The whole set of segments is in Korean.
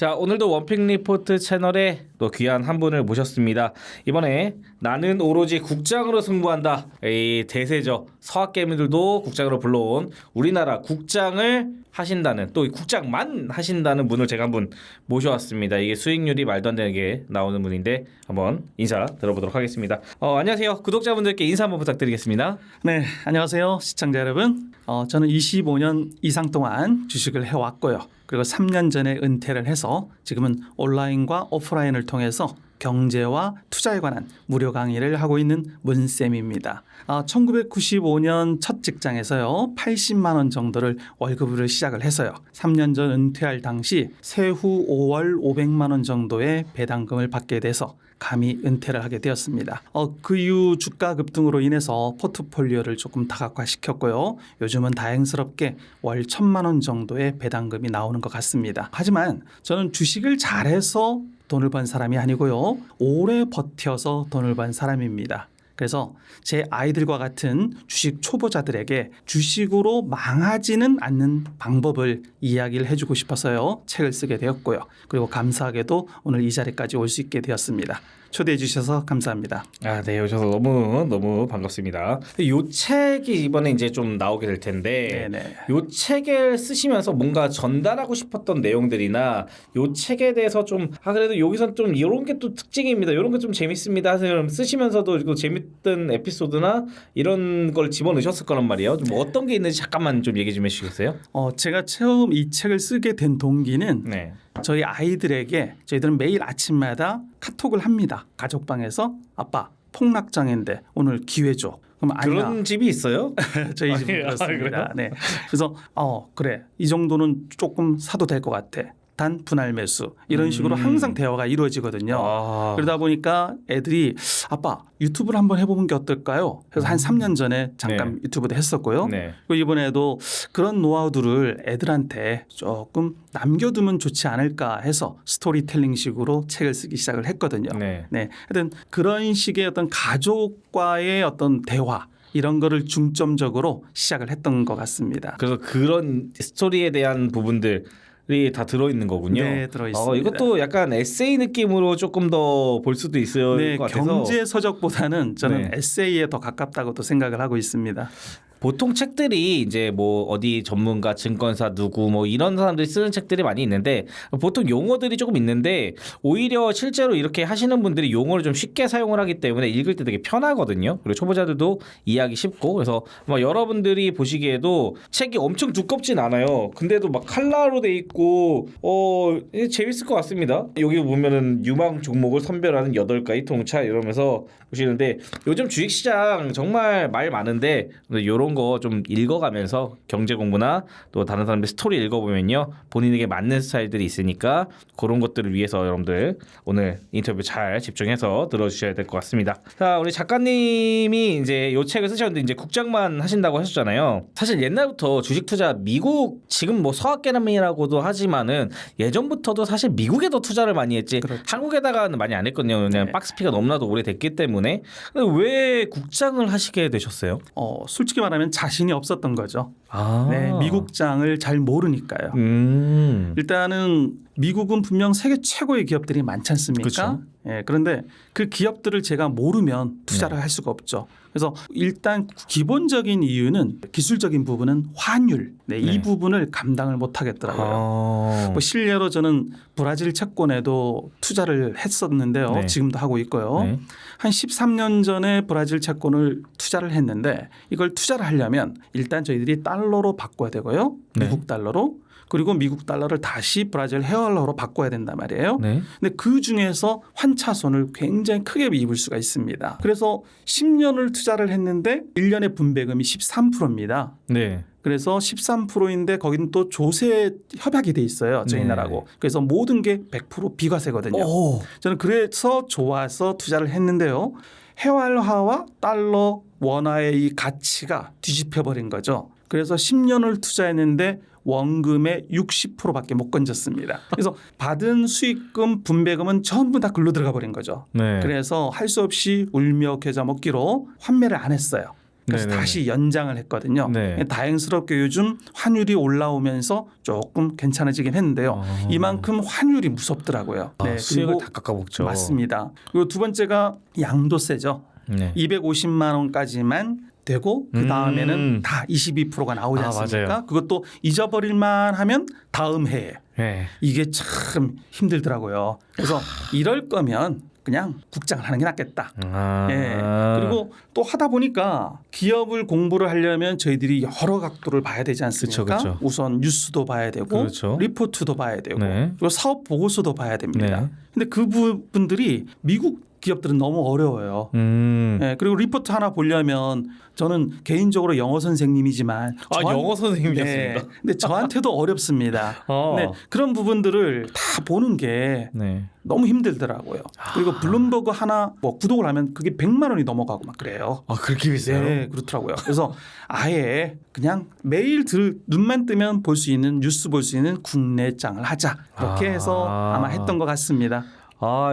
자, 오늘도 원픽 리포트 채널에 또 귀한 한 분을 모셨습니다. 이번에 나는 오로지 국장으로 승부한다. 이 대세죠. 서학개미들도 국장으로 불러온 우리나라 국장을 하신다는, 또 국장만 하신다는 분을 제가 한분 모셔왔습니다. 이게 수익률이 말도 안 되게 나오는 분인데 한번 인사 들어보도록 하겠습니다. 안녕하세요. 구독자분들께 인사 한번 부탁드리겠습니다. 네, 안녕하세요. 시청자 여러분. 저는 25년 이상 동안 주식을 해왔고요. 그리고 3년 전에 은퇴를 해서 지금은 온라인과 오프라인을 통해서 경제와 투자에 관한 무료 강의를 하고 있는 문쌤입니다. 1995년 첫 직장에서요 80만 원 정도를 월급으로 시작을 해서요 3년 전 은퇴할 당시 세후 5월 500만 원 정도의 배당금을 받게 돼서 감히 은퇴를 하게 되었습니다. 그 이후 주가 급등으로 인해서 포트폴리오를 조금 다각화시켰고요. 요즘은 다행스럽게 월 1,000만 원 정도의 배당금이 나오는 것 같습니다. 하지만 저는 주식을 잘해서 돈을 번 사람이 아니고요. 오래 버텨서 돈을 번 사람입니다. 그래서 제 아이들과 같은 주식 초보자들에게 주식으로 망하지는 않는 방법을 이야기를 해주고 싶어서요. 책을 쓰게 되었고요. 그리고 감사하게도 오늘 이 자리까지 올 수 있게 되었습니다. 초대해 주셔서 감사합니다. 네, 오셔서 너무 반갑습니다. 이 책이 이번에 이제 좀 나오게 될 텐데, 이 책을 쓰시면서 뭔가 전달하고 싶었던 내용들이나 이 책에 대해서 좀 그래도 여기선 좀 이런 게 또 특징입니다. 이런 게 좀 재밌습니다. 쓰시면서도 이거 재밌던 에피소드나 이런 걸 집어넣으셨을 거란 말이에요. 좀 어떤 게 있는지 잠깐만 좀 얘기 좀 해주시겠어요? 제가 처음 이 책을 쓰게 된 동기는 저희 아이들에게 저희들은 매일 아침마다 카톡을 합니다. 가족방에서 아빠 폭락장애인데 오늘 기회 줘. 그럼 아니야. 그런 집이 있어요? 저희 집은 그렇습니다. 네. 그래서 그래 이 정도는 조금 사도 될 것 같아. 단 분할 매수 이런 식으로 항상 대화가 이루어지거든요. 그러다 보니까 애들이 아빠 유튜브를 한번 해보는 게 어떨까요? 그래서 한 3년 전에 잠깐 유튜브도 했었고요. 그리고 이번에도 그런 노하우들을 애들한테 조금 남겨두면 좋지 않을까 해서 스토리텔링식으로 책을 쓰기 시작을 했거든요. 하여튼 그런 식의 어떤 가족과의 어떤 대화 이런 거를 중점적으로 시작을 했던 것 같습니다. 그래서 그런 스토리에 대한 부분들 다 들어있는 거군요. 네, 들어있습니다. 이것도 약간 에세이 느낌으로 조금 더 볼 수도 있을 것 같아서 경제 서적보다는 저는 에세이에 더 가깝다고도 생각을 하고 있습니다. 보통 책들이 이제 뭐 어디 전문가 증권사 누구 뭐 이런 사람들이 쓰는 책들이 많이 있는데 보통 용어들이 조금 있는데 오히려 실제로 이렇게 하시는 분들이 용어를 좀 쉽게 사용을 하기 때문에 읽을 때 되게 편하거든요. 그리고 초보자들도 이해하기 쉽고 그래서 여러분들이 보시기에도 책이 엄청 두껍진 않아요. 근데도 막 칼라로 돼 있고 재밌을 것 같습니다. 여기 보면은 유망 종목을 선별하는 8가지 통찰 이러면서 보시는데 요즘 주식시장 정말 말 많은데 이런 거 좀 읽어가면서 경제 공부나 또 다른 사람들 스토리 읽어보면요 본인에게 맞는 스타일들이 있으니까 그런 것들을 위해서 여러분들 오늘 인터뷰 잘 집중해서 들어주셔야 될 것 같습니다. 자, 우리 작가님이 이제 이 책을 쓰셨는데 이제 국장만 하신다고 하셨잖아요. 사실 옛날부터 주식 투자 미국 지금 뭐 서학개미라고도 하지만은 예전부터도 사실 미국에도 투자를 많이 했지 한국에다가는 많이 안 했거든요. 그냥 박스피가 너무나도 오래됐기 때문에. 근데 왜 국장을 하시게 되셨어요? 솔직히 말하면 자신이 없었던 거죠. 미국장을 잘 모르니까요. 일단은 미국은 분명 세계 최고의 기업들이 많지 않습니까? 그런데 그 기업들을 제가 모르면 투자를 할 수가 없죠. 그래서 일단 기본적인 이유는 기술적인 부분은 환율 이 부분을 감당을 못 하겠더라고요. 실례로 저는 브라질 채권에도 투자를 했었는데요. 지금도 하고 있고요. 한 13년 전에 브라질 채권을 투자를 했는데 이걸 투자를 하려면 일단 저희들이 달러로 바꿔야 되고요. 미국 달러로. 그리고 미국 달러를 다시 브라질 헤알러로 바꿔야 된단 말이에요. 근데 그 중에서 환차손을 굉장히 크게 입을 수가 있습니다. 그래서 10년을 투자를 했는데 1년의 분배금이 13%입니다. 그래서 13%인데 거기는 또 조세 협약이 돼 있어요. 저희 나라하고. 그래서 모든 게 100% 비과세거든요. 저는 그래서 좋아서 투자를 했는데요. 헤알화와 달러 원화의 이 가치가 뒤집혀 버린 거죠. 그래서 10년을 투자했는데 원금의 60%밖에 못 건졌습니다. 그래서 받은 수익금, 분배금은 전부 다 글로 들어가 버린 거죠. 그래서 할 수 없이 울며 겨자 먹기로 환매를 안 했어요. 그래서 네네네. 다시 연장을 했거든요. 네. 다행스럽게 요즘 환율이 올라오면서 조금 괜찮아지긴 했는데요. 이만큼 환율이 무섭더라고요. 수익을 그리고 다 깎아먹죠. 맞습니다. 그리고 두 번째가 양도세죠. 네. 250만 원까지만 되고 그 다음에는 다 22%가 나오지 않습니까? 맞아요. 그것도 잊어버릴만 하면 다음 해에. 네. 이게 참 힘들더라고요. 그래서 이럴 거면 그냥 국장을 하는 게 낫겠다. 그리고 또 하다 보니까 기업을 공부를 하려면 저희들이 여러 각도를 봐야 되지 않습니까? 그쵸. 우선 뉴스도 봐야 되고 그렇죠. 리포트도 봐야 되고 네. 그리고 사업 보고서도 봐야 됩니다. 네. 근데 그 부분들이 미국 기업들은 너무 어려워요. 그리고 리포트 하나 보려면 저는 개인적으로 영어 선생님이지만 영어 선생님이셨습니까? 네, 근데 저한테도 어렵습니다. 네, 그런 부분들을 다 보는 게 네. 너무 힘들더라고요. 그리고 블룸버그 하나 뭐 구독을 하면 그게 100만 원이 넘어가고 막 그래요. 그렇게 비싸요? 네, 그렇더라고요. 그래서 아예 그냥 매일 눈만 뜨면 볼 수 있는 뉴스 볼 수 있는 국내장을 하자. 그렇게 해서 아마 했던 것 같습니다.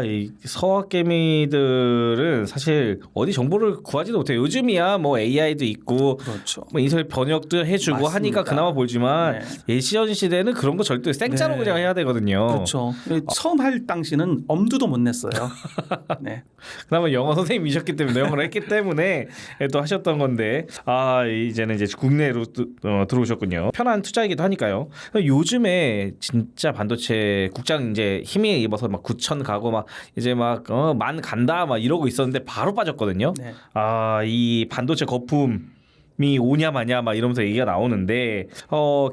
이 서학개미들은 사실 어디 정보를 구하지도 못해요. 요즘이야 뭐 AI도 있고 그렇죠. 뭐 인터넷 번역도 해주고 맞습니다. 하니까 그나마 보지만 예시전 시대는 그런 거 절대 생짜로 네. 그냥 해야 되거든요. 그렇죠. 처음 할 당시는 엄두도 못 냈어요. 네. 그나마 영어 선생님이셨기 때문에 영어를 했기 때문에 또 하셨던 건데 이제는 이제 국내로 들어오셨군요. 편한 투자이기도 하니까요. 요즘에 진짜 반도체 국장 이제 힘이 입어서 막 9천 가고 막 이제 막 만 간다 막 이러고 있었는데 바로 빠졌거든요. 네. 이 반도체 거품이 오냐 마냐 막 이러면서 얘기가 나오는데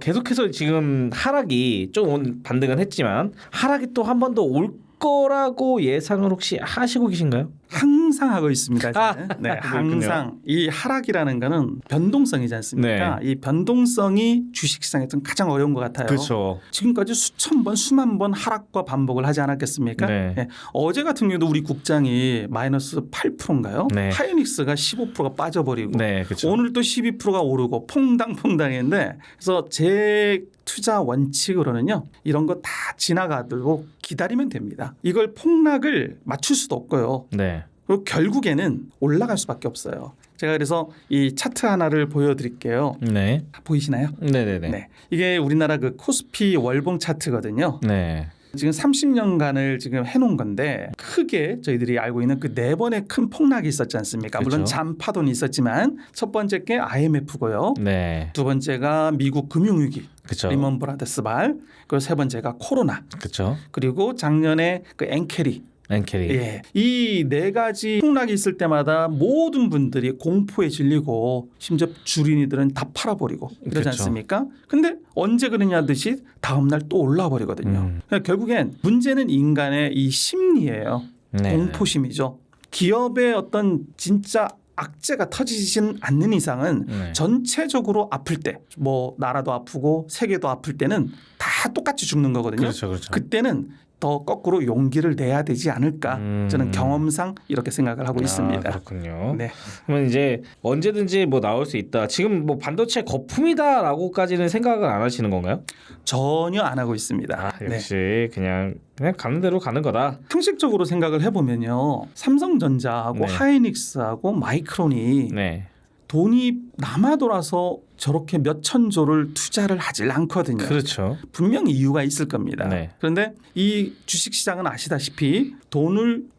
계속해서 지금 하락이 좀 반등은 했지만 하락이 또 한 번 더 올 거라고 예상을 혹시 하시고 계신가요? 항상 하고 있습니다. 저는. 네, 항상 이 하락이라는 거는 변동성이지 않습니까? 이 변동성이 주식시장에서는 가장 어려운 것 같아요. 그렇죠. 지금까지 수천 번, 수만 번 하락과 반복을 하지 않았겠습니까? 네. 어제 같은 경우도 우리 국장이 마이너스 8%인가요? 네. 하이닉스가 15%가 빠져버리고 네, 그렇죠. 오늘 또 12%가 오르고 퐁당퐁당했는데 그래서 제 투자 원칙으로는요. 이런 거 다 지나가도록 기다리면 됩니다. 이걸 폭락을 맞출 수도 없고요. 네. 그리고 결국에는 올라갈 수밖에 없어요. 제가 그래서 이 차트 하나를 보여드릴게요. 네. 보이시나요? 네네네. 네. 이게 우리나라 그 코스피 월봉 차트거든요. 네. 지금 30년간을 지금 해놓은 건데 크게 저희들이 알고 있는 그 4번의 큰 폭락이 있었지 않습니까? 그렇죠. 물론 잠파도는 있었지만 첫 번째 게 IMF고요. 네. 두 번째가 미국 금융위기 그렇죠. 리먼 브라더스발 그리고 세 번째가 코로나 그렇죠. 그리고 작년에 그 엔캐리 엔캐리. 예. 이 4가지 폭락이 있을 때마다 모든 분들이 공포에 질리고 심지어 주린이들은 다 팔아버리고 이러지 그렇죠. 않습니까? 근데 언제 그러냐 듯이 다음날 또 올라와 버리거든요. 그러니까 결국엔 문제는 인간의 이 심리예요. 네. 공포심이죠. 기업의 어떤 진짜 악재가 터지진 않는 이상은 네. 전체적으로 아플 때 뭐 나라도 아프고 세계도 아플 때는 다 똑같이 죽는 거거든요. 그렇죠. 그렇죠. 그때는 더 거꾸로 용기를 내야 되지 않을까 저는 경험상 이렇게 생각을 하고 있습니다. 그렇군요. 네. 그러면 이제 언제든지 뭐 나올 수 있다. 지금 뭐 반도체 거품이다라고까지는 생각을 안 하시는 건가요? 전혀 안 하고 있습니다. 역시 그냥 가는 대로 가는 거다. 상식적으로 생각을 해보면요, 삼성전자하고 네. 하이닉스하고 마이크론이 네. 돈이 남아 돌아서 저렇게 몇 천조를 투자를 하질 않거든요. 그렇죠. 분명히 이유가 있을 겁니다. 네. 그런데 이 주식시장은 아시다시피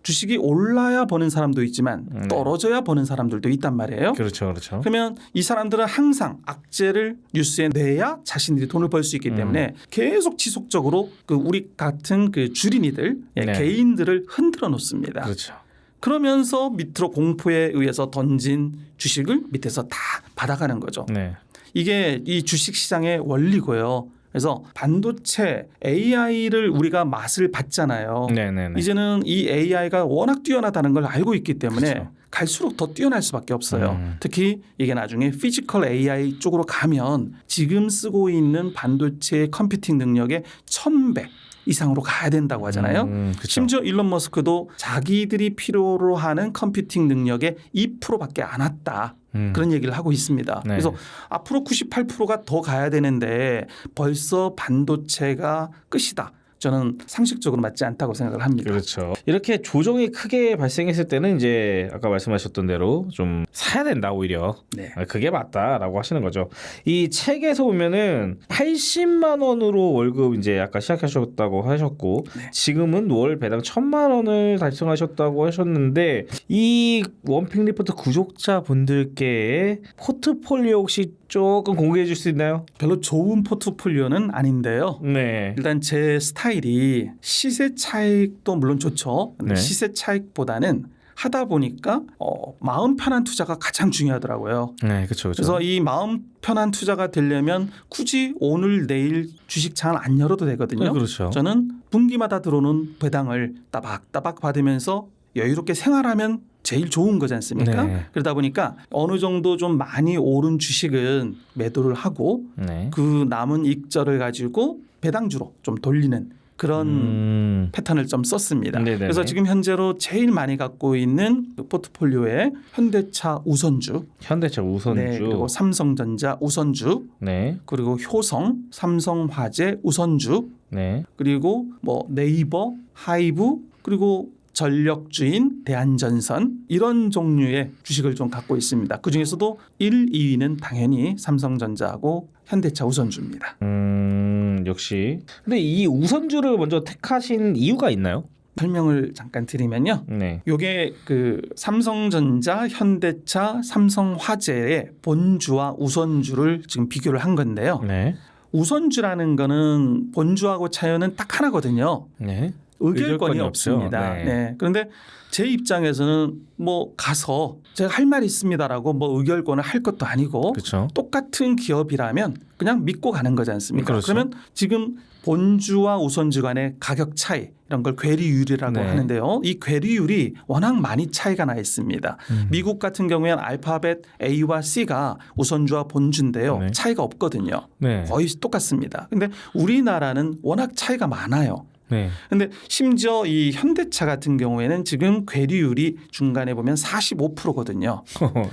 주식이 올라야 버는 사람도 있지만 떨어져야 버는 사람들도 있단 말이에요. 그렇죠. 그렇죠. 그러면 이 사람들은 항상 악재를 뉴스에 내야 자신들이 돈을 벌 수 있기 때문에 계속 지속적으로 그 우리 같은 그 주린이들, 네. 개인들을 흔들어 놓습니다. 그렇죠. 그러면서 밑으로 공포에 의해서 던진 주식을 밑에서 다 받아가는 거죠. 네. 이게 이 주식시장의 원리고요. 그래서 반도체 AI를 우리가 맛을 봤잖아요. 네네네. 이제는 이 AI가 워낙 뛰어나다는 걸 알고 있기 때문에 그렇죠. 갈수록 더 뛰어날 수밖에 없어요. 특히 이게 나중에 피지컬 AI 쪽으로 가면 지금 쓰고 있는 반도체 컴퓨팅 능력의 1000배 이상으로 가야 된다고 하잖아요. 그렇죠. 심지어 일론 머스크도 자기들이 필요로 하는 컴퓨팅 능력의 2%밖에 안 왔다. 그런 얘기를 하고 있습니다. 네. 그래서 앞으로 98%가 더 가야 되는데 벌써 반도체가 끝이다. 저는 상식적으로 맞지 않다고 생각을 합니다. 그렇죠. 이렇게 조정이 크게 발생했을 때는 이제 아까 말씀하셨던 대로 좀 사야 된다 오히려. 네. 그게 맞다라고 하시는 거죠. 이 책에서 보면은 80만 원으로 월급 이제 아까 시작하셨다고 하셨고 네. 지금은 월 배당 1,000만 원을 달성하셨다고 하셨는데 이 원픽 리포트 구독자분들께 포트폴리오 혹시 조금 공개해 줄 수 있나요? 별로 좋은 포트폴리오는 아닌데요. 네. 일단 제 스타일이 시세 차익도 물론 좋죠. 근데 네. 시세 차익보다는 하다 보니까 마음 편한 투자가 가장 중요하더라고요. 네, 그렇죠. 그래서 이 마음 편한 투자가 되려면 굳이 오늘 내일 주식창을 안 열어도 되거든요. 네, 그렇죠. 저는 분기마다 들어오는 배당을 따박따박 받으면서 여유롭게 생활하면 제일 좋은 거지 않습니까? 네. 그러다 보니까 어느 정도 좀 많이 오른 주식은 매도를 하고 네. 그 남은 익절을 가지고 배당주로 좀 돌리는 그런 패턴을 좀 썼습니다. 네네네. 그래서 지금 현재로 제일 많이 갖고 있는 그 포트폴리오에 현대차 우선주, 현대차 우선주, 네, 그리고 삼성전자 우선주, 네, 그리고 효성, 삼성화재 우선주, 네, 그리고 뭐 네이버, 하이브, 그리고 전력주인 대한전선 이런 종류의 주식을 좀 갖고 있습니다. 그 중에서도 1, 2위는 당연히 삼성전자하고 현대차 우선주입니다. 역시. 근데 이 우선주를 먼저 택하신 이유가 있나요? 설명을 잠깐 드리면요. 네. 요게 그 삼성전자, 현대차, 삼성화재의 본주와 우선주를 지금 비교를 한 건데요. 네. 우선주라는 거는 본주하고 차이는 딱 하나거든요. 네. 의결권이 없죠. 없습니다. 네. 네. 그런데 제 입장에서는 뭐 가서 제가 할 말이 있습니다라고 뭐 의결권을 할 것도 아니고 그렇죠. 똑같은 기업이라면 그냥 믿고 가는 거지 않습니까? 그렇죠. 그러면 지금 본주와 우선주 간의 가격 차이 이런 걸 괴리율이라고 네. 하는데요. 이 괴리율이 워낙 많이 차이가 나 있습니다. 미국 같은 경우에는 알파벳 A와 C가 우선주와 본주인데요. 네. 차이가 없거든요. 네. 거의 똑같습니다. 근데 우리나라는 워낙 차이가 많아요. 네. 근데 심지어 이 현대차 같은 경우에는 지금 괴리율이 중간에 보면 45%거든요.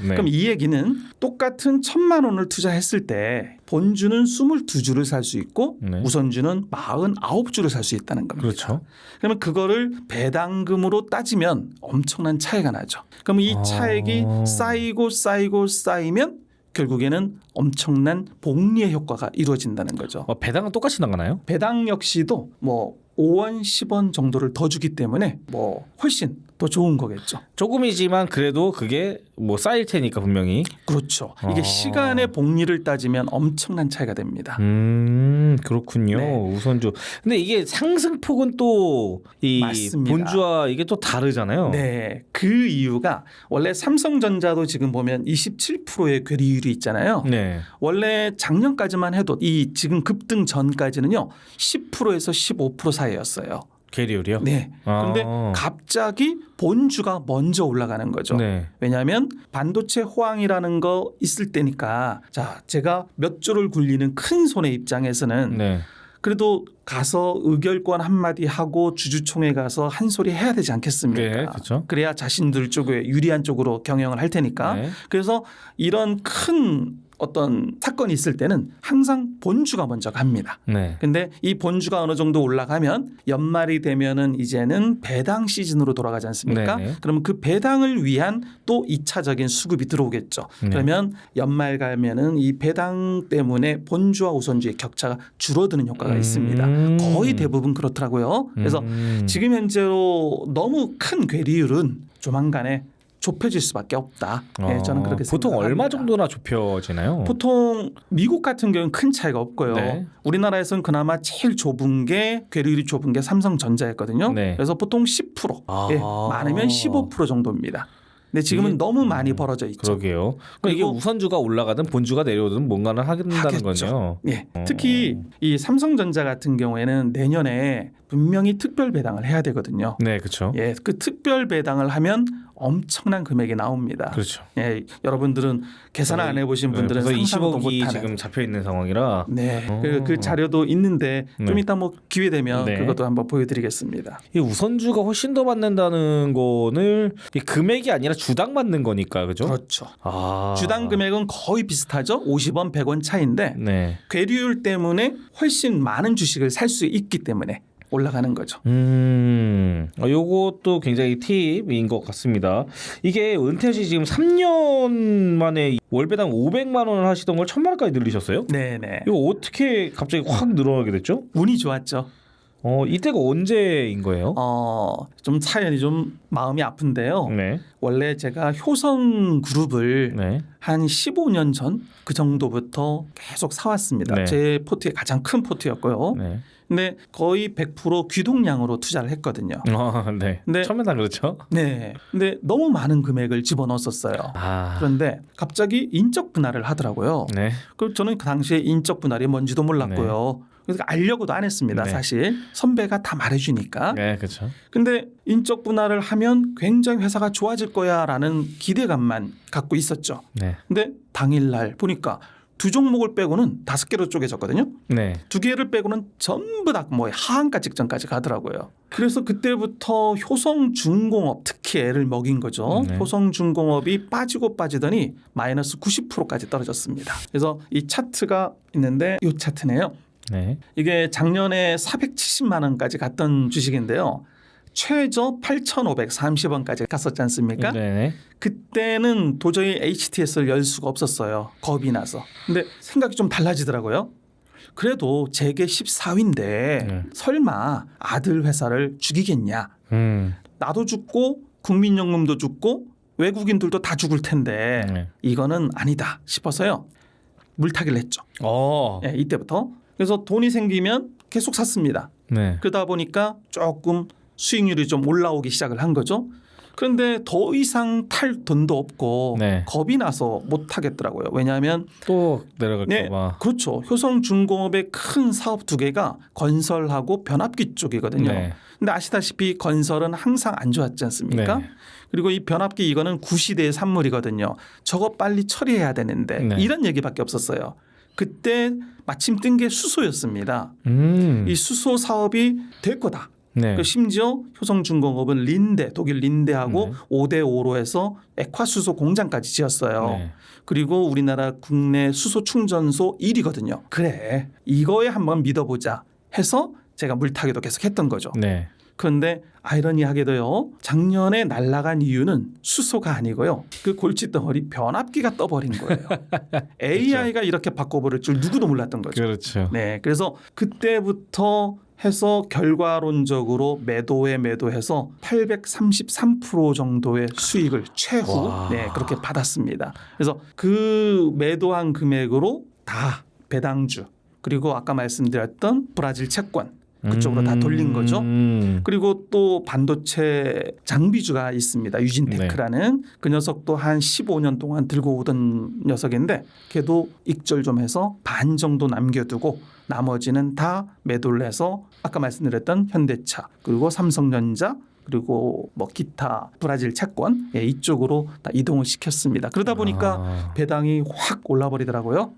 네. 그럼 이 얘기는 똑같은 1,000만 원을 투자했을 때 본주는 22주를 살 수 있고 네. 우선주는 49주를 살 수 있다는 겁니다. 그렇죠. 그러면 그거를 배당금으로 따지면 엄청난 차이가 나죠. 그럼 이 차액이 쌓이면 결국에는 엄청난 복리의 효과가 이루어진다는 거죠. 배당은 똑같이 나가나요? 배당 역시도 뭐 5원, 10원 정도를 더 주기 때문에 뭐 훨씬 더 좋은 거겠죠. 조금이지만 그래도 그게 뭐 쌓일 테니까 분명히. 그렇죠. 이게 시간의 복리를 따지면 엄청난 차이가 됩니다. 그렇군요. 네. 우선주. 근데 이게 상승폭은 또 이 맞습니다. 본주와 이게 또 다르잖아요. 네, 그 이유가 원래 삼성전자도 지금 보면 27%의 괴리율이 있잖아요. 네. 원래 작년까지만 해도 이 지금 급등 전까지는요 10%에서 15% 사이였어요. 괴리율이요? 네. 그런데 갑자기 본주가 먼저 올라가는 거죠. 네. 왜냐하면 반도체 호황이라는 거 있을 때니까 자 제가 몇 조를 굴리는 큰 손의 입장에서는 네. 그래도 가서 의결권 한마디 하고 주주총회 가서 한 소리 해야 되지 않겠습니까? 네, 그렇죠. 그래야 자신들 쪽에 유리한 쪽으로 경영을 할 테니까. 네. 그래서 이런 큰 어떤 사건이 있을 때는 항상 본주가 먼저 갑니다. 네. 근데 이 본주가 어느 정도 올라가면 연말이 되면은 이제는 배당 시즌으로 돌아가지 않습니까? 네네. 그러면 그 배당을 위한 또 2차적인 수급이 들어오겠죠. 네. 그러면 연말 가면은 이 배당 때문에 본주와 우선주의 격차가 줄어드는 효과가 있습니다. 거의 대부분 그렇더라고요. 그래서 지금 현재로 너무 큰 괴리율은 조만간에 좁혀질 수밖에 없다. 네, 저는 그렇게 보통 생각합니다. 얼마 정도나 좁혀지나요? 보통 미국 같은 경우는 큰 차이가 없고요. 네. 우리나라에서는 그나마 제일 좁은 게 괴리율이 좁은 게 삼성전자였거든요. 네. 그래서 보통 10%, 예, 많으면 15% 정도입니다. 근데 지금은 너무 많이 벌어져 있죠. 그러게요. 그러니까 이게 우선주가 올라가든 본주가 내려오든 뭔가는 한다는 하겠죠. 거죠. 예. 특히 이 삼성전자 같은 경우에는 내년에 분명히 특별 배당을 해야 되거든요. 네, 그렇죠. 예, 그 특별 배당을 하면 엄청난 금액이 나옵니다. 그렇죠. 예, 여러분들은 계산을 안 해보신 분들은 그래서 상상도 20억이 못하는. 지금 잡혀 있는 상황이라. 네, 그 자료도 있는데 좀 네. 이따 뭐 기회 되면 네. 그것도 한번 보여드리겠습니다. 이 우선주가 훨씬 더 받는다는 거는 이 금액이 아니라 주당 받는 거니까, 그죠? 그렇죠. 아. 주당 금액은 거의 비슷하죠. 50원, 100원 차이인데 네. 괴리율 때문에 훨씬 많은 주식을 살 수 있기 때문에 올라가는 거죠. 요것도 굉장히 팁인 것 같습니다. 이게 은퇴시 지금 3년 만에 월배당 500만 원을 하시던 걸 1,000만 원까지 늘리셨어요? 네네. 이거 어떻게 갑자기 확 늘어나게 됐죠? 운이 좋았죠. 이때가 언제인 거예요? 좀 사연이 좀 마음이 아픈데요. 네. 원래 제가 효성 그룹을 네. 한 15년 전 그 정도부터 계속 사왔습니다. 네. 제 포트의 가장 큰 포트였고요. 네. 근데 거의 100% 귀동량으로 투자를 했거든요. 네. 네. 처음에 다 그렇죠. 네. 근데 너무 많은 금액을 집어넣었었어요. 그런데 갑자기 인적 분할을 하더라고요. 네. 그럼 저는 그 당시에 인적 분할이 뭔지도 몰랐고요. 그래서 알려고도 안 했습니다. 네. 사실 선배가 다 말해주니까. 네, 그렇죠. 근데 인적 분할을 하면 굉장히 회사가 좋아질 거야라는 기대감만 갖고 있었죠. 네. 근데 당일날 보니까 2종목을 빼고는 5개로 쪼개졌거든요. 네. 2개를 빼고는 전부 다 뭐 하한가 직전까지 가더라고요. 그래서 그때부터 효성중공업 특히 애를 먹인 거죠. 네. 효성중공업이 빠지고 빠지더니 마이너스 90%까지 떨어졌습니다. 그래서 이 차트가 있는데 이 차트네요. 네. 이게 작년에 470만 원까지 갔던 주식인데요. 최저 8,530원까지 갔었지 않습니까? 네. 그때는 도저히 HTS를 열 수가 없었어요. 겁이 나서. 근데 생각이 좀 달라지더라고요. 그래도 재계 14위인데 설마 아들 회사를 죽이겠냐. 나도 죽고 국민연금도 죽고 외국인들도 다 죽을 텐데 이거는 아니다 싶어서요. 물타기를 했죠. 네, 이때부터. 그래서 돈이 생기면 계속 샀습니다. 네. 그러다 보니까 조금 수익률이 좀 올라오기 시작을 한 거죠. 그런데 더 이상 탈 돈도 없고 네. 겁이 나서 못 하겠더라고요. 왜냐하면 또 내려갈까 네, 봐. 그렇죠. 효성중공업의 큰 사업 2개가 건설하고 변압기 쪽이거든요. 네. 근데 아시다시피 건설은 항상 안 좋았지 않습니까? 네. 그리고 이 변압기 이거는 구시대의 산물이거든요. 저거 빨리 처리해야 되는데 네. 이런 얘기밖에 없었어요. 그때 마침 뜬 게 수소였습니다. 이 수소 사업이 될 거다. 네. 심지어 효성중공업은 린데 독일 린데하고 5대5로 해서 액화수소 공장까지 지었어요. 네. 그리고 우리나라 국내 수소 충전소 1위거든요. 그래 이거에 한번 믿어보자 해서 제가 물타기도 계속 했던 거죠. 네. 그런데 아이러니하게도요. 작년에 날아간 이유는 수소가 아니고요. 그 골칫덩어리 변압기가 떠버린 거예요. AI가 이렇게 바꿔버릴 줄 누구도 몰랐던 거죠. 그렇죠. 네, 그래서 그때부터 해서 결과론적으로 매도해서 833% 정도의 수익을 최후 네, 그렇게 받았습니다. 그래서 그 매도한 금액으로 다 배당주 그리고 아까 말씀드렸던 브라질 채권 그쪽으로 다 돌린 거죠. 그리고 또 반도체 장비주가 있습니다. 유진테크라는 그 녀석도 한 15년 동안 들고 오던 녀석인데 걔도 익절 좀 해서 반 정도 남겨두고 나머지는 다 매도를 해서 아까 말씀드렸던 현대차 그리고 삼성전자 그리고 뭐 기타 브라질 채권 이쪽으로 다 이동을 시켰습니다. 그러다 보니까 배당이 확 올라버리더라고요.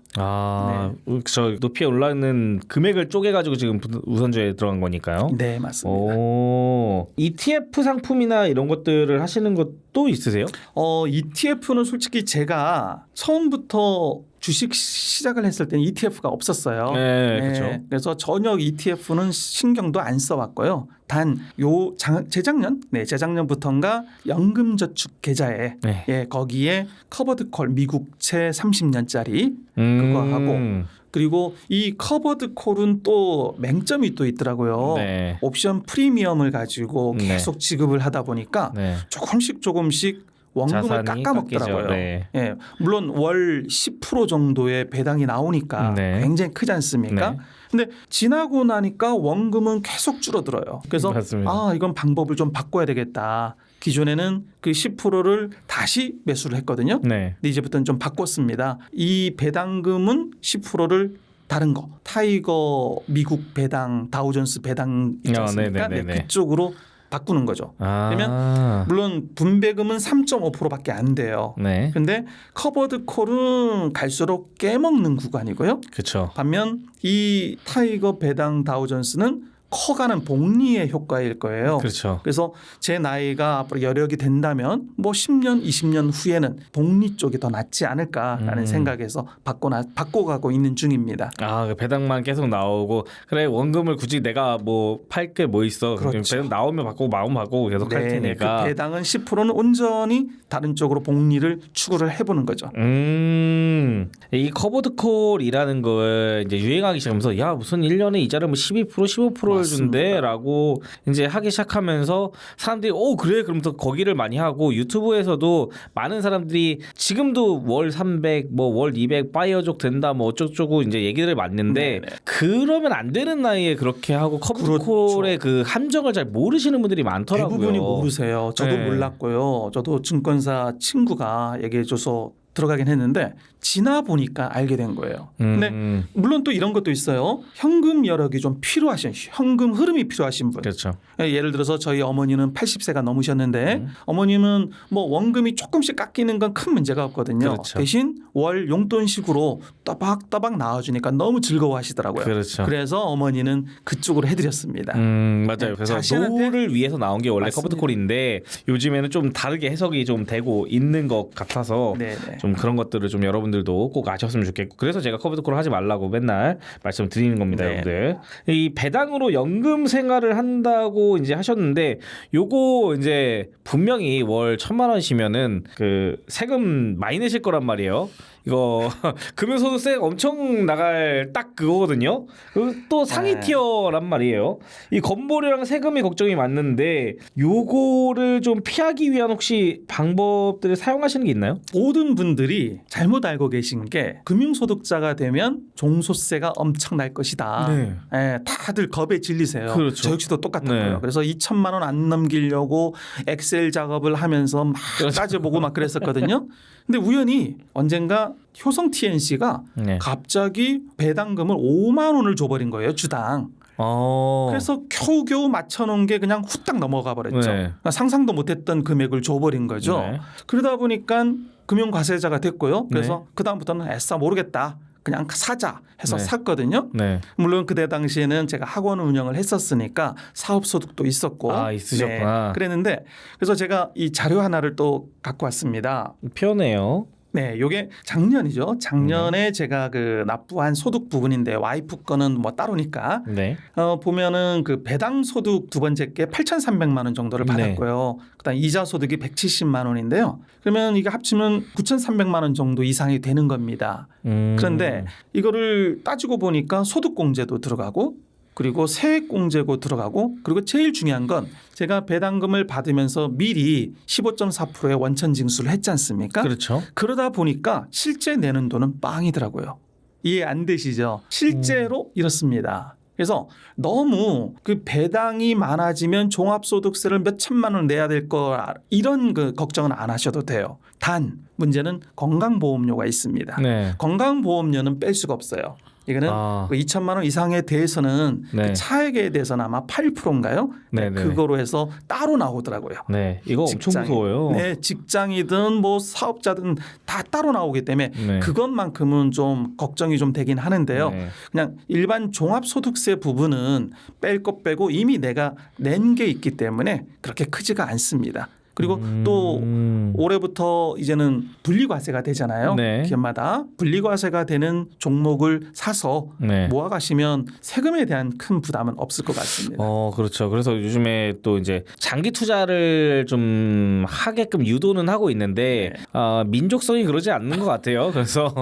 저 높이 올라가는 금액을 쪼개가지고 지금 우선주에 들어간 거니까요. 네, 맞습니다. ETF 상품이나 이런 것들을 하시는 것도 있으세요? ETF는 솔직히 제가 처음부터 주식 시작을 했을 때는 ETF가 없었어요. 네, 그렇죠. 그래서 전혀 ETF는 신경도 안 써왔고요. 단 재작년부터인가 연금저축 계좌에 거기에 커버드콜 미국채 30년짜리 그거 하고 그리고 이 커버드콜은 또 맹점이 또 있더라고요. 네. 옵션 프리미엄을 가지고 계속 지급을 하다 보니까 조금씩 원금을 깎아먹더라고요. 네. 예, 물론 월 10% 정도의 배당이 나오니까 굉장히 크지 않습니까? 네. 근데 지나고 나니까 원금은 계속 줄어들어요. 그래서 맞습니다. 이건 방법을 좀 바꿔야 되겠다. 기존에는 그 10%를 다시 매수를 했거든요. 네. 근데 이제부터는 좀 바꿨습니다. 이 배당금은 10%를 다른 거 타이거 미국 배당 다우존스 배당 있지 않습니까? 네, 그쪽으로 바꾸는 거죠. 그러면 물론 분배금은 3.5%밖에 안 돼요. 그런데 커버드 콜은 갈수록 깨먹는 구간이고요. 그렇죠. 반면 이 타이거 배당 다우존스는 커가는 복리의 효과일 거예요. 그렇죠. 그래서 제 나이가 앞으로 여력이 된다면 뭐 10년, 20년 후에는 복리 쪽이 더 낫지 않을까라는 생각에서 바꿔가고 있는 중입니다. 그 배당만 계속 나오고 그래 원금을 굳이 내가 뭐 팔 게 뭐 있어. 그렇죠. 배당 나오면 바꾸고 마음 바꾸고 계속 할 테니까. 그 배당은 10%는 온전히 다른 쪽으로 복리를 추구를 해보는 거죠. 이 커버드 콜이라는 걸 이제 유행하기 시작하면서 야 무슨 1년에 이자를 뭐 12% 15%를 준대라고 이제 하기 시작하면서 사람들이 그래 그러면서 거기를 많이 하고 유튜브에서도 많은 사람들이 지금도 월 300 뭐 월 200 파이어족 된다 뭐 어쩌고저쩌고 이제 얘기를 많는데 그러면 안 되는 나이에 그렇게 하고 커버드 콜의 그 함정을 잘 모르시는 분들이 많더라고요. 대부분이 모르세요. 저도 몰랐고요. 저도 증권사 친구가 얘기해줘서 들어가긴 했는데 지나 보니까 알게 된 거예요. 근데 물론 또 이런 것도 있어요. 현금 여력이 좀 필요하신 현금 흐름이 필요하신 분. 그렇죠. 예를 들어서 저희 어머니는 80세가 넘으셨는데 어머님은 뭐 원금이 조금씩 깎이는 건 큰 문제가 없거든요. 그렇죠. 대신 월 용돈식으로 따박따박 나와주니까 너무 즐거워하시더라고요. 그렇죠. 그래서 어머니는 그쪽으로 해드렸습니다. 맞아요. 그래서 자신한테 노를 위해서 나온 게 원래 맞습니다. 커버드 콜인데 요즘에는 좀 다르게 해석이 좀 되고 있는 것 같아서 네네. 좀 그런 것들을 좀 여러분들도 꼭 아셨으면 좋겠고 그래서 제가 커버드 콜을 하지 말라고 맨날 말씀드리는 겁니다, 네. 여러분들. 이 배당으로 연금 생활을 한다고 이제 하셨는데 요거 이제 분명히 월 1,000만 원이시면은 그 세금 많이 내실 거란 말이에요. 이거 금융소득세 엄청 나갈 딱 그거거든요. 또 상위 네. 티어란 말이에요. 이 건보료랑 세금이 걱정이 많는데 요거를 좀 피하기 위한 혹시 방법들을 사용하시는 게 있나요? 모든 분들이 잘못 알고 계신 게 금융소득자가 되면 종소세가 엄청 날 것이다. 네. 예, 다들 겁에 질리세요. 그렇죠. 저 역시도 똑같은 네. 거예요. 그래서 2,000만 원 안 넘기려고 엑셀 작업을 하면서 막 그렇죠. 따져보고 막 그랬었거든요. 근데 우연히 언젠가 효성 TNC가 네. 갑자기 배당금을 5만 원을 줘버린 거예요. 주당. 그래서 겨우겨우 맞춰놓은 게 그냥 후딱 넘어가 버렸죠. 네. 그러니까 상상도 못했던 금액을 줘버린 거죠. 네. 그러다 보니까 금융과세자가 됐고요. 그래서 네. 그다음부터는 애써 모르겠다. 그냥 사자 해서 네. 샀거든요. 네. 물론 그때 당시에는 제가 학원 운영을 했었으니까 사업소득도 있었고 있으셨구나. 그랬는데 그래서 제가 이 자료 하나를 또 갖고 왔습니다. 편해요. 네, 요게 작년이죠. 작년에 제가 그 납부한 소득 부분인데 와이프 거는 뭐 따로니까 네. 보면은 그 배당 소득 두 번째 게 8,300만 원 정도를 받았고요. 그다음 이자 소득이 170만 원인데요. 그러면 이게 합치면 9,300만 원 정도 이상이 되는 겁니다. 그런데 이거를 따지고 보니까 소득공제도 들어가고 그리고 세액공제고 들어가고 그리고 제일 중요한 건 제가 배당금을 받으면서 미리 15.4%의 원천 징수를 했지 않습니까? 그렇죠. 그러다 보니까 실제 내는 돈은 빵이더라고요. 이해 안 되시죠? 실제로 이렇습니다. 그래서 너무 그 배당이 많아지면 종합소득세를 몇 천만 원 내야 될 거 이런 그 걱정은 안 하셔도 돼요. 단 문제는 건강보험료가 있습니다. 네. 건강보험료는 뺄 수가 없어요. 이거는 그 2천만 원 이상에 대해서는 네. 그 차액에 대해서는 아마 8%인가요? 네, 네. 그거로 해서 따로 나오더라고요. 네. 이거 엄청 무서워요. 네, 직장이든 뭐 사업자든 다 따로 나오기 때문에 네. 그것만큼은 좀 걱정이 좀 되긴 하는데요. 네. 그냥 일반 종합소득세 부분은 뺄 것 빼고 이미 내가 낸 게 있기 때문에 그렇게 크지가 않습니다. 그리고 또 올해부터 이제는 분리과세가 되잖아요. 네. 기업마다 분리과세가 되는 종목을 사서 네. 모아가시면 세금에 대한 큰 부담은 없을 것 같습니다. 그렇죠. 그래서 요즘에 또 이제 장기 투자를 좀 하게끔 유도는 하고 있는데 민족성이 그러지 않는 것 같아요. 그래서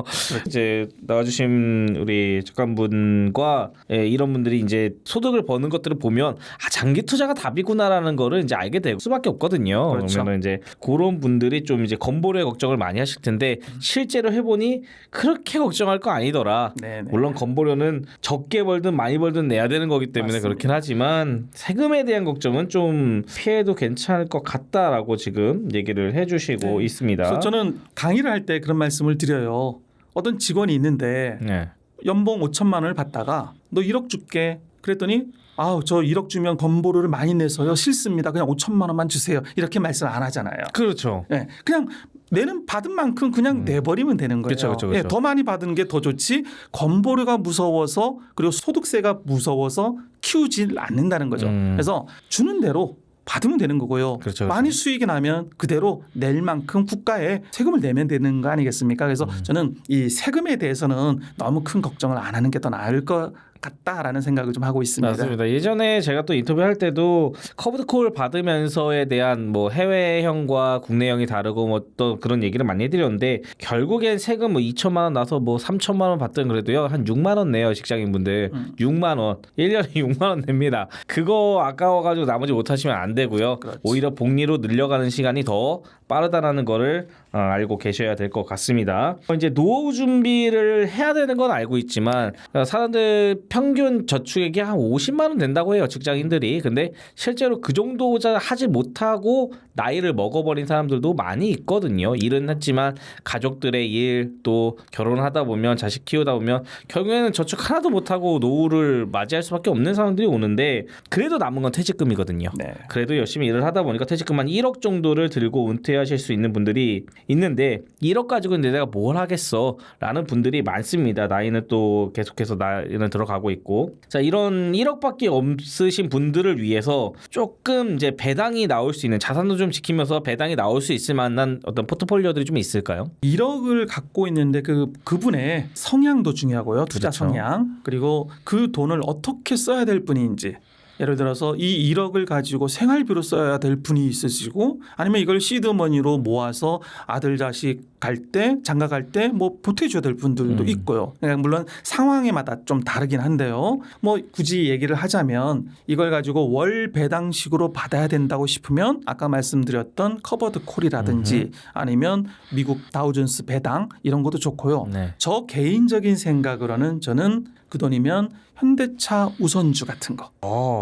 이제 나와주신 우리 작가분과 이런 분들이 이제 소득을 버는 것들을 보면 장기 투자가 답이구나라는 거를 이제 알게 될 수밖에 없거든요. 그렇죠. 그러면 이제 그런 분들이 좀 이제 건보료에 걱정을 많이 하실 텐데 실제로 해보니 그렇게 걱정할 거 아니더라. 네네. 물론 건보료는 적게 벌든 많이 벌든 내야 되는 거기 때문에 맞습니다. 그렇긴 하지만 세금에 대한 걱정은 좀 피해도 괜찮을 것 같다라고 지금 얘기를 해주시고 있습니다. 그래서 저는 강의를 할 때 그런 말씀을 드려요. 어떤 직원이 있는데 네. 연봉 5천만 원을 받다가 너 1억 줄게. 그랬더니 저 1억 주면 건보료를 많이 내서요. 싫습니다. 그냥 5천만 원만 주세요. 이렇게 말씀 안 하잖아요. 그렇죠. 네, 그냥 내는 받은 만큼 그냥 내버리면 되는 거예요. 그쵸. 예, 더 많이 받은 게 더 좋지 건보료가 무서워서 그리고 소득세가 무서워서 키우질 않는다는 거죠. 그래서 주는 대로 받으면 되는 거고요. 그렇죠. 많이 수익이 나면 그대로 낼 만큼 국가에 세금을 내면 되는 거 아니겠습니까? 그래서 저는 이 세금에 대해서는 너무 큰 걱정을 안 하는 게 더 나을 것 같다라는 생각을 좀 하고 있습니다. 맞습니다. 예전에 제가 또 인터뷰할 때도 커브드콜 받으면서에 대한 뭐 해외형과 국내형이 다르고 뭐 또 그런 얘기를 많이 해드렸는데 결국엔 세금 뭐 2천만 원 나서 뭐 3천만 원 받든 그래도요 한 6만 원 내요 직장인분들 6만 원 1년에 6만 원 냅니다. 그거 아까워가지고 나머지 못하시면 안 되고요. 그렇지. 오히려 복리로 늘려가는 시간이 더 빠르다라는 거를 알고 계셔야 될 것 같습니다. 이제 노후 준비를 해야 되는 건 알고 있지만 사람들 평균 저축액이 한 50만 원 된다고 해요 직장인들이. 근데 실제로 그 정도 하지 못하고 나이를 먹어버린 사람들도 많이 있거든요. 일은 했지만 가족들의 일 또 결혼하다 보면 자식 키우다 보면 결국에는 저축 하나도 못하고 노후를 맞이할 수밖에 없는 사람들이 오는데 그래도 남은 건 퇴직금이거든요. 네. 그래도 열심히 일을 하다 보니까 퇴직금 한 1억 정도를 들고 은퇴하실 수 있는 분들이 있는데 1억 가지고 내가 뭘 하겠어 라는 분들이 많습니다. 나이는 또 계속해서 나이는 들어가고 있고 자 이런 1억밖에 없으신 분들을 위해서 조금 이제 배당이 나올 수 있는 자산도 좀 지키면서 배당이 나올 수 있을 만한 어떤 포트폴리오들이 좀 있을까요? 1억을 갖고 있는데 그분의 성향도 중요하고요. 투자 그렇죠. 성향 그리고 그 돈을 어떻게 써야 될 분인지 예를 들어서 이 1억을 가지고 생활비로 써야 될 분이 있으시고 아니면 이걸 시드머니로 모아서 아들 자식 갈 때 장가 갈 때 뭐 보태줘야 될 분들도 있고요. 그러니까 물론 상황에마다 좀 다르긴 한데요. 뭐 굳이 얘기를 하자면 이걸 가지고 월 배당식으로 받아야 된다고 싶으면 아까 말씀드렸던 커버드 콜이라든지 아니면 미국 다우존스 배당 이런 것도 좋고요. 네. 저 개인적인 생각으로는 저는 그 돈이면 현대차 우선주 같은 거.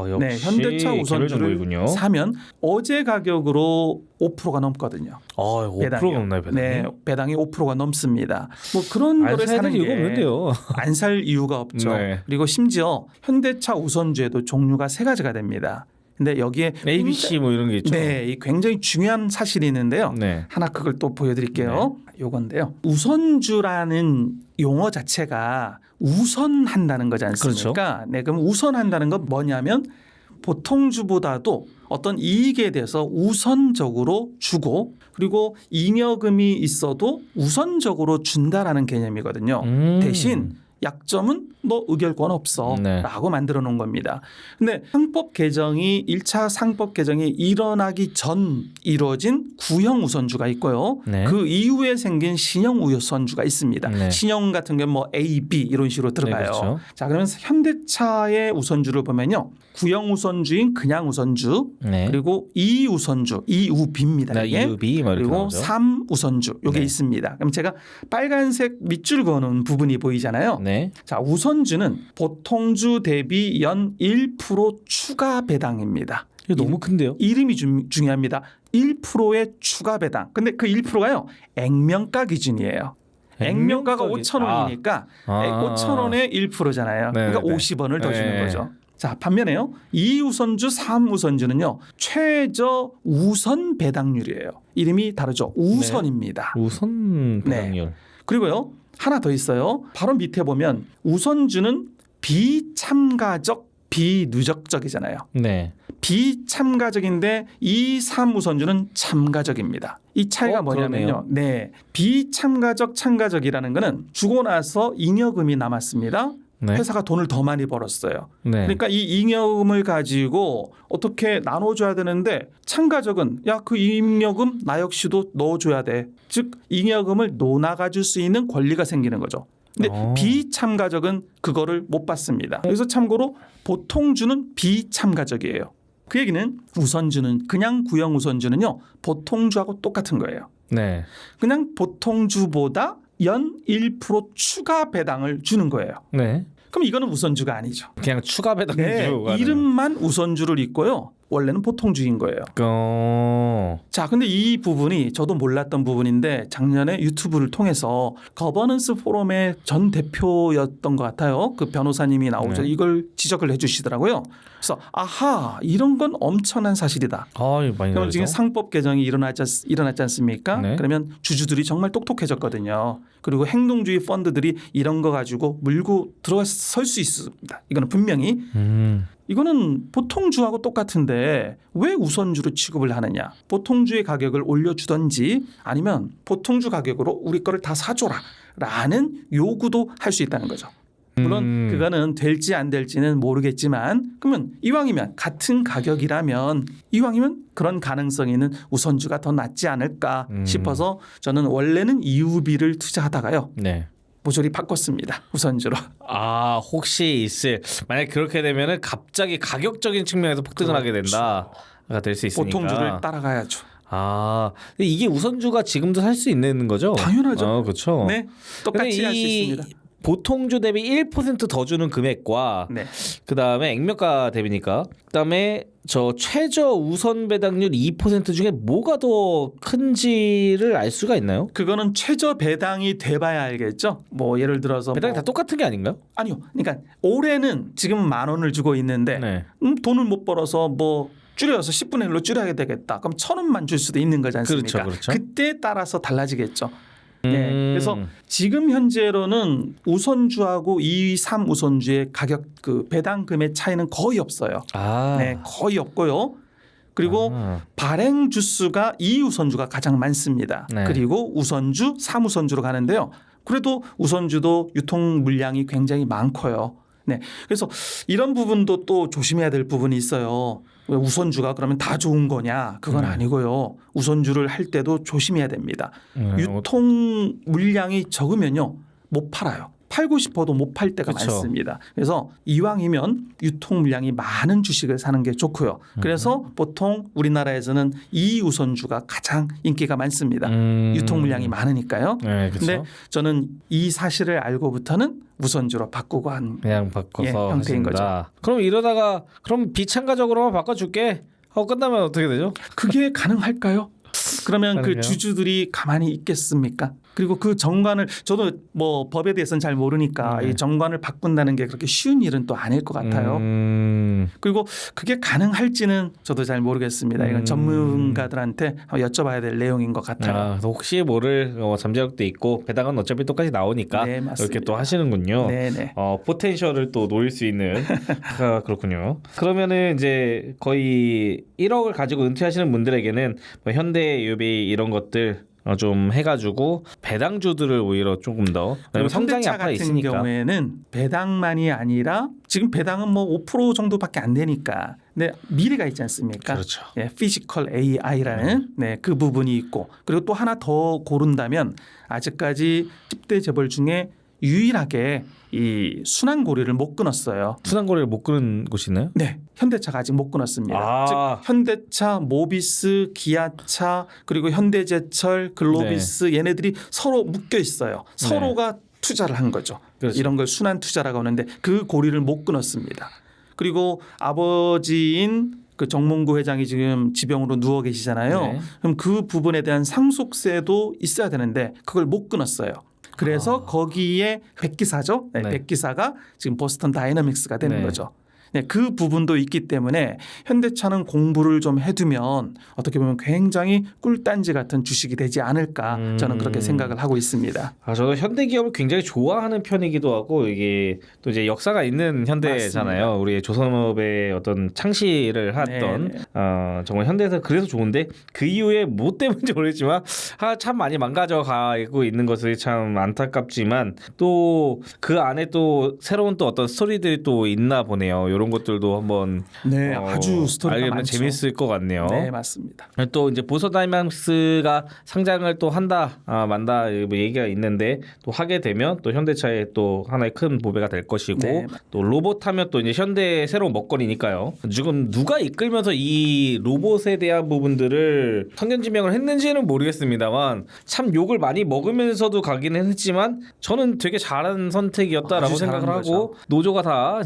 역시 네, 현대차 우선주를 개별정보이군요. 사면 어제 가격으로 5%가 넘거든요. 5% 넘나요 배당이? 네, 배당이 5%가 넘습니다. 뭐 그런 거를 사는 이유가 게 없는데요. 안 살 이유가 없죠. 네. 그리고 심지어 현대차 우선주에도 종류가 3가지가 됩니다. 근데 여기에 ABC 뭐 이런 게 있죠. 네, 이 굉장히 중요한 사실이 있는데요. 네. 하나 그걸 또 보여드릴게요. 요건데요. 우선주라는 용어 자체가 우선한다는 거지 않습니까? 네, 그럼 우선한다는 건 뭐냐면 보통주보다도 어떤 이익에 대해서 우선적으로 주고 그리고 잉여금이 있어도 우선적으로 준다라는 개념이거든요. 대신 약점은 너 의결권 없어 라고 만들어 놓은 겁니다. 근데 상법 개정이 1차 상법 개정이 일어나기 전 이루어진 구형 우선주가 있고요. 네. 그 이후에 생긴 신형 우선주가 있습니다. 네. 신형 같은 게 뭐 A, B 이런 식으로 들어가요. 네, 그렇죠. 자, 그러면 현대차의 우선주를 보면요. 구형 우선주인 그냥 우선주 네. 그리고 2 우선주, 2우비입니다. 네, 이게. EUB 뭐 이렇게 그리고 나오죠. 3 우선주 요게 네. 있습니다. 그럼 제가 빨간색 밑줄 그어놓은 부분이 보이잖아요. 네. 자, 우선주는 보통주 대비 연 1% 추가 배당입니다. 이거 너무 큰데요? 이름이 중요합니다. 1%의 추가 배당. 근데 그 1%가요. 액면가 기준이에요. 액면가가 5,000원이니까 5,000원의 1%잖아요. 네, 그러니까 네. 50원을 더 주는 네. 거죠. 자, 반면에요. 2우선주, 3우선주는요. 최저 우선 배당률이에요. 이름이 다르죠. 우선입니다. 우선 배당률. 그리고요. 하나 더 있어요. 바로 밑에 보면 우선주는 비참가적, 비누적적이잖아요. 네. 비참가적인데 2, 3우선주는 참가적입니다. 이 차이가 뭐냐면요. 그러네요. 네. 비참가적, 참가적이라는 거는 주고 나서 잉여금이 남았습니다. 네. 회사가 돈을 더 많이 벌었어요. 네. 그러니까 이 잉여금을 가지고 어떻게 나눠줘야 되는데 참가적은 야, 그 잉여금 나 역시도 넣어줘야 돼. 즉 잉여금을 논아가줄 수 있는 권리가 생기는 거죠. 근데 비참가적은 그거를 못 받습니다. 그래서 참고로 보통주는 비참가적이에요. 그 얘기는 우선주는 그냥 구형 우선주는요. 보통주하고 똑같은 거예요. 네. 그냥 보통주보다 연 1% 추가 배당을 주는 거예요. 네. 그럼 이거는 우선주가 아니죠. 그냥 추가 배당 네, 주고 가는. 이름만 우선주를 있고요. 원래는 보통주인 거예요. 자, 근데 이 부분이 저도 몰랐던 부분인데 작년에 유튜브를 통해서 거버넌스 포럼의 전 대표였던 것 같아요. 그 변호사님이 나오죠. 이걸 지적을 해주시더라고요. 그래서 아하, 이런 건 엄청난 사실이다. 그럼 지금 상법 개정이 일어났지 않습니까? 네. 그러면 주주들이 정말 똑똑해졌거든요. 그리고 행동주의 펀드들이 이런 거 가지고 물고 들어설 수 있습니다. 이거는 분명히. 이거는 보통주하고 똑같은데 왜 우선주로 취급을 하느냐. 보통주의 가격을 올려주든지 아니면 보통주 가격으로 우리 거를 다 사줘라 라는 요구도 할 수 있다는 거죠. 물론 그거는 될지 안 될지는 모르겠지만 그러면 이왕이면 같은 가격이라면 이왕이면 그런 가능성이 있는 우선주가 더 낫지 않을까 싶어서 저는 원래는 EUB를 투자하다가요. 네. 모조리 바꿨습니다. 우선주로. 혹시 있을 만약 그렇게 되면은 갑자기 가격적인 측면에서 폭등을 하게 된다가 될 수 있으니까 보통주를 따라가야죠. 근데 이게 우선주가 지금도 살 수 있는 거죠? 당연하죠. 그렇죠. 네, 똑같이 할 수 있습니다. 보통주 대비 1% 더 주는 금액과 네. 그다음에 액면가 대비니까 그다음에 저 최저 우선 배당률 2% 중에 뭐가 더 큰지를 알 수가 있나요? 그거는 최저 배당이 돼봐야 알겠죠. 뭐 예를 들어서 배당이 다 똑같은 게 아닌가요? 아니요. 그러니까 올해는 지금 10,000원을 주고 있는데 네. 돈을 못 벌어서 뭐 줄여서 10분의 1로 줄여야 되겠다. 그럼 1,000원만 줄 수도 있는 거지 않습니까? 그렇죠. 그때에 따라서 달라지겠죠. 네. 그래서 지금 현재로는 우선주하고 2, 3 우선주의 가격 그 배당금의 차이는 거의 없어요. 네, 거의 없고요. 그리고 발행 주수가 2 우선주가 가장 많습니다. 네. 그리고 우선주, 3 우선주로 가는데요. 그래도 우선주도 유통 물량이 굉장히 많고요. 네. 그래서 이런 부분도 또 조심해야 될 부분이 있어요. 왜 우선주가 그러면 다 좋은 거냐? 그건 아니고요. 우선주를 할 때도 조심해야 됩니다. 유통 물량이 적으면요. 못 팔아요. 팔고 싶어도 못 팔 때가 많습니다. 그래서 이왕이면 유통 물량이 많은 주식을 사는 게 좋고요. 그래서 보통 우리나라에서는 2우선주가 가장 인기가 많습니다. 유통 물량이 많으니까요. 그런데 저는 이 사실을 알고부터는 우선주로 바꾸고 한 그냥 바꿔서 형태인 하신다. 거죠. 그럼 이러다가 그럼 비참가적으로만 바꿔줄게 하고 끝나면 어떻게 되죠? 그게 가능할까요? 그러면 가능해요? 그 주주들이 가만히 있겠습니까? 그리고 그 정관을 저도 뭐 법에 대해서는 잘 모르니까 이 정관을 바꾼다는 게 그렇게 쉬운 일은 또 아닐 것 같아요. 그리고 그게 가능할지는 저도 잘 모르겠습니다. 이건 전문가들한테 한번 여쭤봐야 될 내용인 것 같아요. 혹시 모를 잠재력도 있고 배당은 어차피 똑같이 나오니까 네, 이렇게 또 하시는군요. 네네. 포텐셜을 또 노릴 수 있는 그렇군요. 그러면은 이제 거의 1억을 가지고 은퇴하시는 분들에게는 뭐 현대유비 이런 것들 좀 해가지고 배당주들을 오히려 조금 더 성장이 현대차 앞에 같은 있으니까 경우에는 배당만이 아니라 지금 배당은 뭐 5% 정도밖에 안 되니까 근데 미래가 있지 않습니까? 그렇죠. 네, 피지컬 AI라는 그 부분이 있고 그리고 또 하나 더 고른다면 아직까지 10대 재벌 중에 유일하게 이 순환고리를 못 끊었어요. 순환고리를 못 끊은 곳이 있나요? 네, 현대차가 아직 못 끊었습니다. 즉 현대차, 모비스, 기아차 그리고 현대제철, 글로비스 얘네들이 서로 묶여 있어요. 서로가 투자를 한 거죠. 그렇죠. 이런 걸 순환 투자라고 하는데 그 고리를 못 끊었습니다. 그리고 아버지인 그 정몽구 회장이 지금 지병으로 누워 계시잖아요. 네. 그럼 그 부분에 대한 상속세도 있어야 되는데 그걸 못 끊었어요. 그래서 거기에 백기사죠. 네, 네. 백기사가 지금 보스턴 다이너믹스가 되는 네. 거죠. 네, 그 부분도 있기 때문에 현대차는 공부를 좀 해두면 어떻게 보면 굉장히 꿀단지 같은 주식이 되지 않을까 저는 그렇게 생각을 하고 있습니다. 저도 현대 기업을 굉장히 좋아하는 편이기도 하고 이게 또 이제 역사가 있는 현대잖아요. 맞습니다. 우리 조선업의 어떤 창시를 했던 정말 현대에서 그래서 좋은데 그 이후에 뭐 때문인지 모르겠지만 참 많이 망가져 가고 있는 것이 참 안타깝지만 또 그 안에 또 새로운 또 어떤 스토리들이 또 있나 보네요. 이런 것들도 한번 네, 아주 스토리가 알게 되면 많죠. 재밌을 것 같네요. 네, 맞습니다. 또 이제 보스턴 다이너믹스가 상장을 또 한다 만다 뭐 얘기가 있는데 또 하게 되면 또 현대차의 또 하나의 큰 보배가 될 것이고 네. 또 로봇 하면 또 이제 현대의 새로운 먹거리니까요. 지금 누가 이끌면서 이 로봇에 대한 부분들을 성견지명을 했는지는 모르겠습니다만 참 욕을 많이 먹으면서도 가기는 했지만 저는 되게 잘한 선택이었다라고 아주 생각을 잘한 하고 거죠. 노조가 다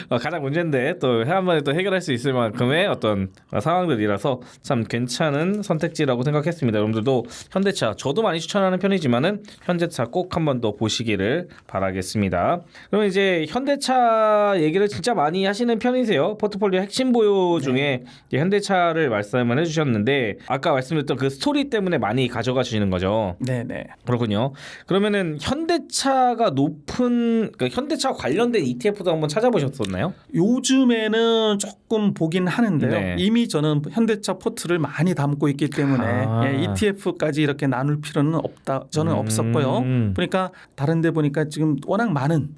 가장 문제인데 또 한 번에 또 해결할 수 있을 만큼의 어떤 상황들이라서 참 괜찮은 선택지라고 생각했습니다. 여러분들도 현대차 저도 많이 추천하는 편이지만은 현대차 꼭 한번 더 보시기를 바라겠습니다. 그러면 이제 현대차 얘기를 진짜 많이 하시는 편이세요. 포트폴리오 핵심 보유 중에 이제 현대차를 말씀을 해주셨는데 아까 말씀드렸던 그 스토리 때문에 많이 가져가 주시는 거죠. 네네. 그렇군요. 그러면은 현대차가 높은 그러니까 현대차 관련된 ETF도 한번 찾아보셨었나요? 요즘에는 조금 보긴 하는데요. 네. 이미 저는 현대차 포트를 많이 담고 있기 때문에 ETF까지 이렇게 나눌 필요는 없다. 저는 없었고요. 그러니까 다른데 보니까 지금 워낙 많은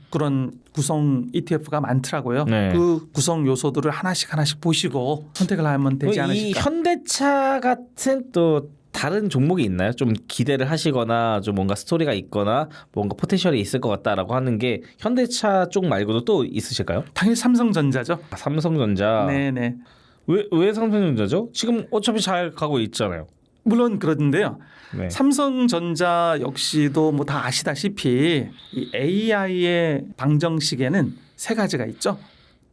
그런 구성 ETF가 많더라고요. 네. 그 구성 요소들을 하나씩 보시고 선택을 하면 되지 이 않으실까. 현대차 같은 또 다른 종목이 있나요? 좀 기대를 하시거나 좀 뭔가 스토리가 있거나 뭔가 포텐셜이 있을 것 같다라고 하는 게 현대차 쪽 말고도 또 있으실까요? 당연히 삼성전자죠. 삼성전자. 네네. 왜 삼성전자죠? 지금 어차피 잘 가고 있잖아요. 물론 그런데요. 네. 삼성전자 역시도 뭐 다 아시다시피 이 AI의 방정식에는 세 가지가 있죠.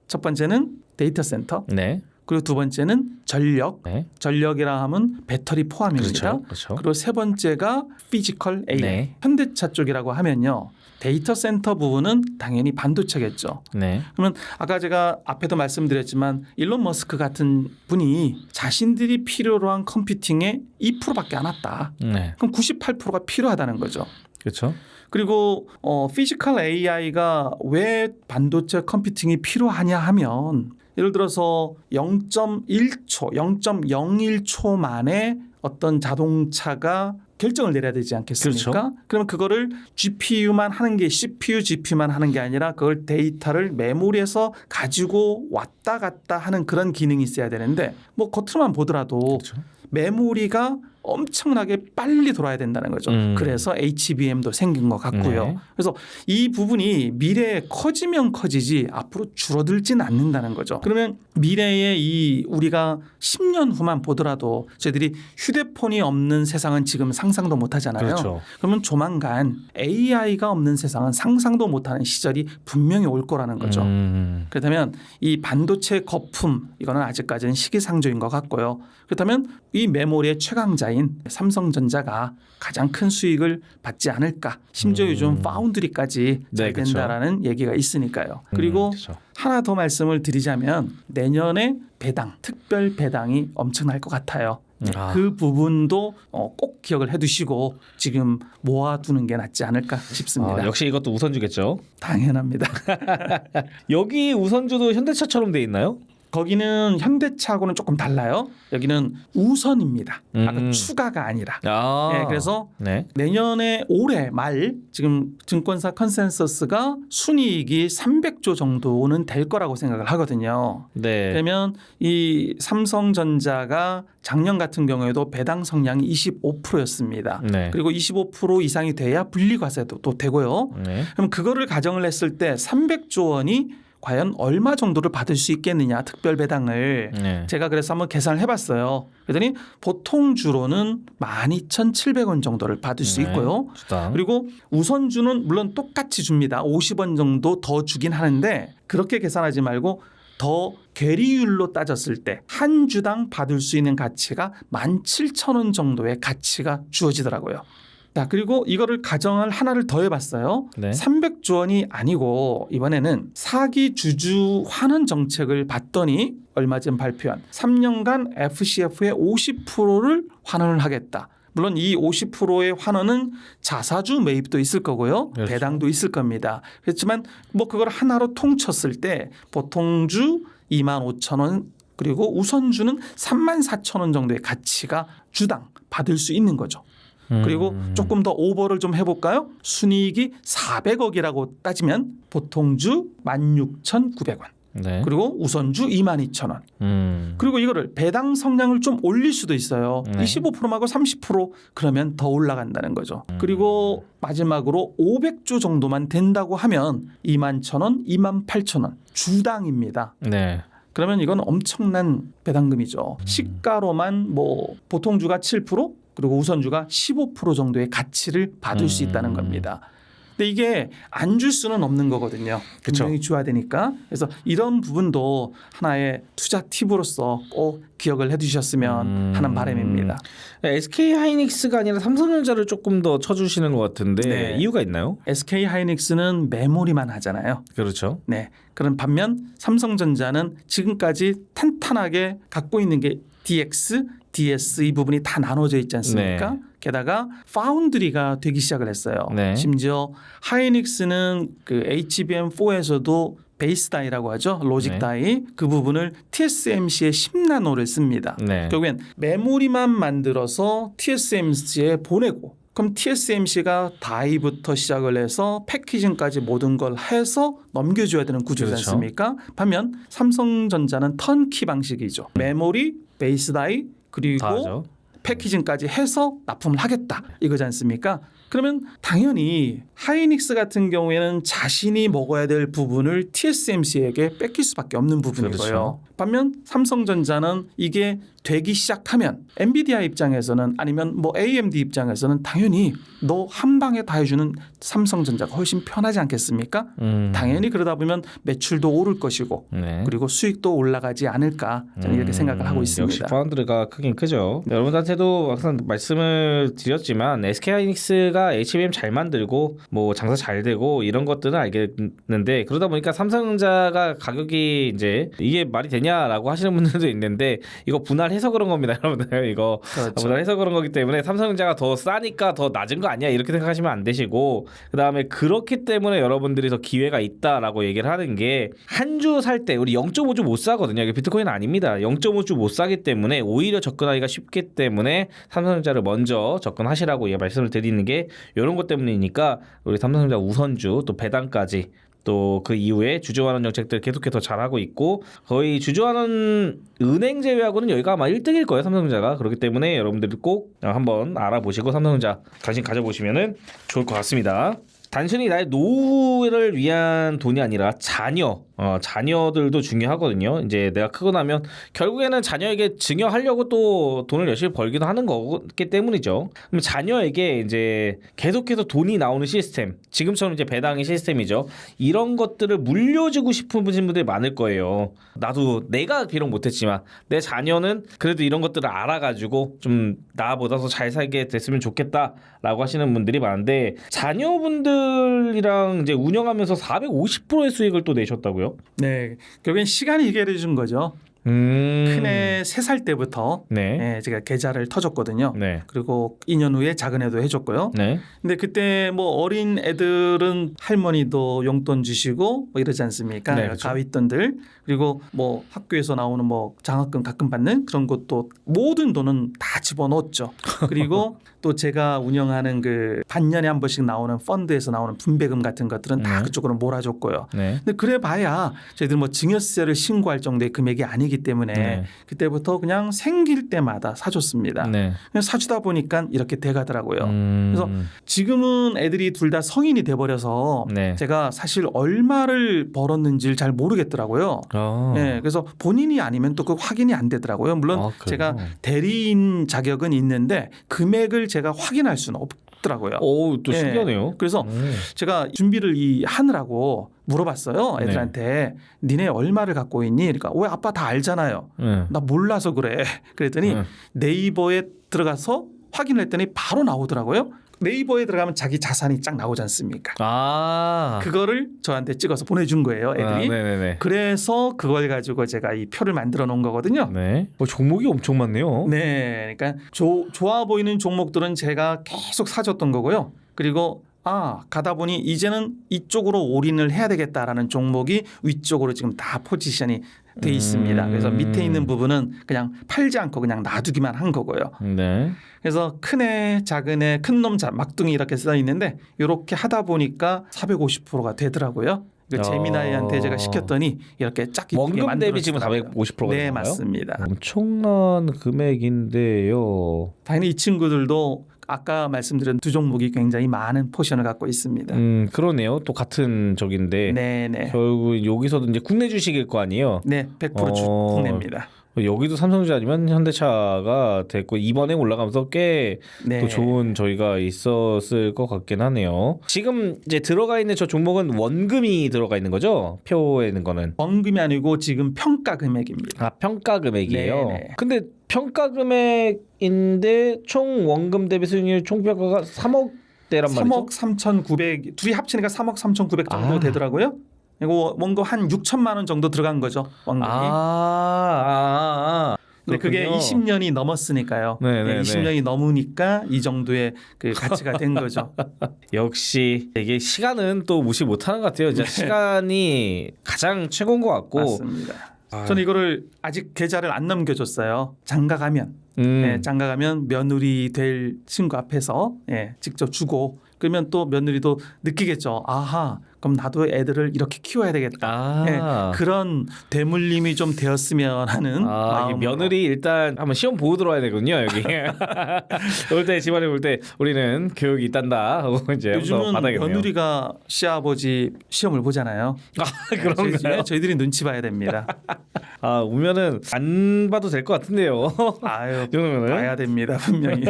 첫 번째는 데이터 센터, 네. 그리고 두 번째는 전력, 네. 전력이라 하면 배터리 포함입니다. 그렇죠. 그리고 세 번째가 피지컬 AI. 네. 현대차 쪽이라고 하면요. 데이터 센터 부분은 당연히 반도체겠죠. 네. 그러면 아까 제가 앞에도 말씀드렸지만 일론 머스크 같은 분이 자신들이 필요로 한 컴퓨팅의 2%밖에 안 왔다. 네. 그럼 98%가 필요하다는 거죠. 그렇죠. 그리고 피지컬 AI가 왜 반도체 컴퓨팅이 필요하냐 하면 예를 들어서 0.1초, 0.01초 만에 어떤 자동차가 결정을 내려야 되지 않겠습니까? 그렇죠. 그러면 그거를 GPU만 하는 게 CPU, GPU만 하는 게 아니라 그걸 데이터를 메모리에서 가지고 왔다 갔다 하는 그런 기능이 있어야 되는데 뭐 겉으로만 보더라도 그렇죠. 메모리가 엄청나게 빨리 돌아야 된다는 거죠. 그래서 HBM도 생긴 것 같고요. 네. 그래서 이 부분이 미래에 커지면 커지지 앞으로 줄어들지는 않는다는 거죠. 그러면 미래에 이 우리가 10년 후만 보더라도 저희들이 휴대폰이 없는 세상은 지금 상상도 못 하잖아요. 그렇죠. 그러면 조만간 AI가 없는 세상은 상상도 못하는 시절이 분명히 올 거라는 거죠. 그렇다면 이 반도체 거품 이거는 아직까지는 시기상조인 것 같고요. 그렇다면 이 메모리의 최강자인 삼성전자가 가장 큰 수익을 받지 않을까. 심지어 요즘 파운드리까지 잘 네, 그렇죠. 된다라는 얘기가 있으니까요. 그리고 그렇죠. 하나 더 말씀을 드리자면 내년에 배당, 특별 배당이 엄청날 것 같아요. 그 부분도 꼭 기억을 해두시고 지금 모아두는 게 낫지 않을까 싶습니다. 역시 이것도 우선주겠죠. 당연합니다. 여기 우선주도 현대차처럼 돼 있나요? 거기는 현대차하고는 조금 달라요. 여기는 우선입니다. 아까 추가가 아니라. 네, 그래서 네. 내년에 올해 말 지금 증권사 컨센서스가 순이익이 300조 정도는 될 거라고 생각을 하거든요. 네. 그러면 이 삼성전자가 작년 같은 경우에도 배당 성량이 25%였습니다. 네. 그리고 25% 이상이 돼야 분리과세도 또 되고요. 네. 그럼 그거를 가정을 했을 때 300조 원이 과연 얼마 정도를 받을 수 있겠느냐 특별 배당을 네. 제가 그래서 한번 계산을 해봤어요. 그랬더니 보통 주로는 12,700원 정도를 받을 수 있고요. 주당. 그리고 우선주는 물론 똑같이 줍니다. 50원 정도 더 주긴 하는데 그렇게 계산하지 말고 더 괴리율로 따졌을 때 한 주당 받을 수 있는 가치가 17,000원 정도의 가치가 주어지더라고요. 자, 그리고 이거를 가정을 하나를 더 해봤어요. 네. 300조 원이 아니고 이번에는 사기 주주 환원 정책을 봤더니 얼마 전 발표한 3년간 FCF의 50%를 환원을 하겠다. 물론 이 50%의 환원은 자사주 매입도 있을 거고요. 그렇죠. 배당도 있을 겁니다. 그렇지만 뭐 그걸 하나로 통쳤을 때 보통주 25,000원 그리고 우선주는 34,000원 정도의 가치가 주당 받을 수 있는 거죠. 그리고 조금 더 오버를 좀 해볼까요? 순이익이 400억이라고 따지면 보통주 16,900원. 네. 그리고 우선주 22,000원. 그리고 이거를 배당 성량을 좀 올릴 수도 있어요. 네. 25%하고 30% 그러면 더 올라간다는 거죠. 그리고 마지막으로 500조 정도만 된다고 하면 21,000원, 28,000원 주당입니다. 네. 그러면 이건 엄청난 배당금이죠. 시가로만 뭐 보통주가 7% 그리고 우선주가 15% 정도의 가치를 받을 수 있다는 겁니다. 근데 이게 안 줄 수는 없는 거거든요. 그쵸. 분명히 줘야 되니까. 그래서 이런 부분도 하나의 투자 팁으로서 꼭 기억을 해두셨으면 하는 바람입니다. SK 하이닉스가 아니라 삼성전자를 조금 더 쳐주시는 것 같은데 네. 이유가 있나요? SK 하이닉스는 메모리만 하잖아요. 그렇죠. 네. 그런 반면 삼성전자는 지금까지 탄탄하게 갖고 있는 게 DX, DS 이 부분이 다 나눠져 있지 않습니까? 네. 게다가 파운드리가 되기 시작을 했어요. 네. 심지어 하이닉스는 그 HBM4에서도 베이스 다이라고 하죠. 로직 네. 다이 그 부분을 TSMC의 10나노를 씁니다. 네. 결국엔 메모리만 만들어서 TSMC에 보내고 그럼 TSMC가 다이부터 시작을 해서 패키징까지 모든 걸 해서 넘겨줘야 되는 구조지 그렇죠. 않습니까? 반면 삼성전자는 턴키 방식이죠. 메모리, 베이스 다이 다 그리고 하죠. 패키징까지 해서 납품을 하겠다 이거지 않습니까? 그러면 당연히 하이닉스 같은 경우에는 자신이 먹어야 될 부분을 TSMC에게 뺏길 수밖에 없는 부분이고요. 그렇죠. 반면 삼성전자는 이게 되기 시작하면 엔비디아 입장에서는 아니면 뭐 AMD 입장에서는 당연히 너 한 방에 다 해주는 삼성전자가 훨씬 편하지 않겠습니까? 당연히 그러다 보면 매출도 오를 것이고 네. 그리고 수익도 올라가지 않을까 저는 이렇게 생각을 하고 있습니다. 역시 파운드리가 크긴 크죠. 여러분들한테도 항상 말씀을 드렸지만 SK 하이닉스가 HBM 잘 만들고 뭐 장사 잘 되고 이런 것들은 알겠는데 그러다 보니까 삼성전자가 가격이 이제 이게 말이 되냐라고 하시는 분들도 있는데 이거 분할해서 그런 겁니다, 여러분들. 이거 그렇죠. 분할해서 그런 거기 때문에 삼성전자가 더 싸니까 더 낮은 거 아니야 이렇게 생각하시면 안 되시고 그다음에 그렇기 때문에 여러분들이 더 기회가 있다라고 얘기를 하는 게 한 주 살 때 우리 0.5주 못 사거든요. 이게 비트코인은 아닙니다. 0.5주 못 사기 때문에 오히려 접근하기가 쉽기 때문에 삼성전자를 먼저 접근하시라고 말씀을 드리는 게 이런 것 때문이니까 우리 삼성전자 우선주 또 배당까지 또 그 이후에 주주환원 정책들 계속해서 잘하고 있고 거의 주주환원 은행 제외하고는 여기가 아마 1등일 거예요, 삼성전자가. 그렇기 때문에 여러분들이 꼭 한번 알아보시고 삼성전자 관심 가져보시면 좋을 것 같습니다. 단순히 나의 노후를 위한 돈이 아니라 자녀들도 중요하거든요. 이제 내가 크고 나면 결국에는 자녀에게 증여하려고 또 돈을 열심히 벌기도 하는 거기 때문이죠. 그럼 자녀에게 이제 계속해서 돈이 나오는 시스템, 지금처럼 이제 배당의 시스템이죠. 이런 것들을 물려주고 싶은 분들이 많을 거예요. 나도 내가 비록 못했지만 내 자녀는 그래도 이런 것들을 알아가지고 좀 나보다 더 잘 살게 됐으면 좋겠다라고 하시는 분들이 많은데 자녀분들이랑 이제 운영하면서 450%의 수익을 또 내셨다고요? 네, 결국엔 시간이 해결해 준 거죠. 큰애 3살 때부터 네. 제가 계좌를 터줬거든요. 네. 그리고 2년 후에 작은 애도 해줬고요. 네. 근데 그때 뭐 어린 애들은 할머니도 용돈 주시고 뭐 이러지 않습니까? 네, 그렇죠. 가윗돈들 그리고 뭐 학교에서 나오는 뭐 장학금 가끔 받는 그런 것도 모든 돈은 다 집어넣었죠. 그리고 또 제가 운영하는 그 반년에 한 번씩 나오는 펀드에서 나오는 분배금 같은 것들은 다 네. 그쪽으로 몰아줬고요. 네. 근데 그래봐야 저희들 뭐 증여세를 신고할 정도의 금액이 아니기 때문에 네. 그때부터 그냥 생길 때마다 사줬습니다. 네. 그냥 사주다 보니까 이렇게 돼가더라고요. 음. 그래서 지금은 애들이 둘 다 성인이 돼버려서 네. 제가 사실 얼마를 벌었는지를 잘 모르겠더라고요. 아. 네, 그래서 본인이 아니면 또 그 확인이 안 되더라고요. 물론 아, 그래요? 제가 대리인 자격은 있는데 금액을 제가 확인할 수는 없더라고요. 오, 또 네. 신기하네요. 그래서 제가 준비를 하느라고 물어봤어요. 애들한테 니네 얼마를 갖고 있니? 그러니까 왜 아빠 다 알잖아요. 네. 나 몰라서 그래. 그랬더니 네. 네이버에 들어가서 확인을 했더니 바로 나오더라고요. 네이버에 들어가면 자기 자산이 쫙 나오지 않습니까? 아. 그거를 저한테 찍어서 보내준 거예요, 애들이. 아, 네네네. 그래서 그걸 가지고 제가 이 표를 만들어 놓은 거거든요. 네. 종목이 엄청 많네요. 네, 그러니까 좋아 보이는 종목들은 제가 계속 사줬던 거고요. 그리고 가다 보니 이제는 이쪽으로 올인을 해야 되겠다라는 종목이 위쪽으로 지금 다 포지션이 돼 있습니다. 그래서 밑에 있는 부분은 그냥 팔지 않고 그냥 놔두기만 한 거고요. 네. 그래서 큰애, 작은애, 큰놈, 막둥이 이렇게 써 있는데 이렇게 하다 보니까 450%가 되더라고요. 재미나이한테 제가 시켰더니 이렇게 쫙 이쁘게 원금 대비 지금 만들어주더라고요. 450%가 네, 되나요? 맞습니다. 엄청난 금액인데요. 당연히 이 친구들도 아까 말씀드린 두 종목이 굉장히 많은 포션을 갖고 있습니다. 그러네요. 또 같은 적인데 네네. 결국 여기서도 이제 국내 주식일 거 아니에요. 네, 100% 국내입니다. 여기도 삼성전자 아니면 현대차가 됐고 이번에 올라가면서 꽤 네. 또 좋은 저희가 있었을 것 같긴 하네요. 지금 이제 들어가 있는 저 종목은 원금이 들어가 있는 거죠? 표에 있는 거는. 원금이 아니고 지금 평가 금액입니다. 아, 평가 금액이에요. 네네. 근데 평가 금액인데 총 원금 대비 수익률 총평가가 3억대란 말이죠. 3억 3,900 둘이 합치니까 3억 3,900 정도 아. 되더라고요. 이거 원금 한 6천만 원 정도 들어간 거죠. 원금이. 근데 그게 그렇군요. 20년이 넘었으니까요. 네네네. 20년이 넘으니까 이 정도의 그 가치가 된 거죠. 역시 이게 시간은 또 무시 못하는 것 같아요. 진짜 시간이 가장 최고인 것 같고. 맞습니다. 저는 이거를 아직 계좌를 안 넘겨줬어요. 장가 가면 장가 가면 며느리 될 친구 앞에서 직접 주고 그러면 또 며느리도 느끼겠죠. 아하, 그럼 나도 애들을 이렇게 키워야 되겠다. 그런 대물림이 좀 되었으면 하는 이 마음으로. 며느리 일단 한번 시험 보고 들어와야 되거든요. 여기 올 때 집안에 올 때 우리는 교육이 있단다 하고 이제 요즘은 받아야겠네요. 며느리가 시아버지 시험을 보잖아요. 그런가요? 저희들이 눈치 봐야 됩니다. 오면은 안 봐도 될 것 같은데요. 아유, 이 정도면은. 봐야 됩니다 분명히.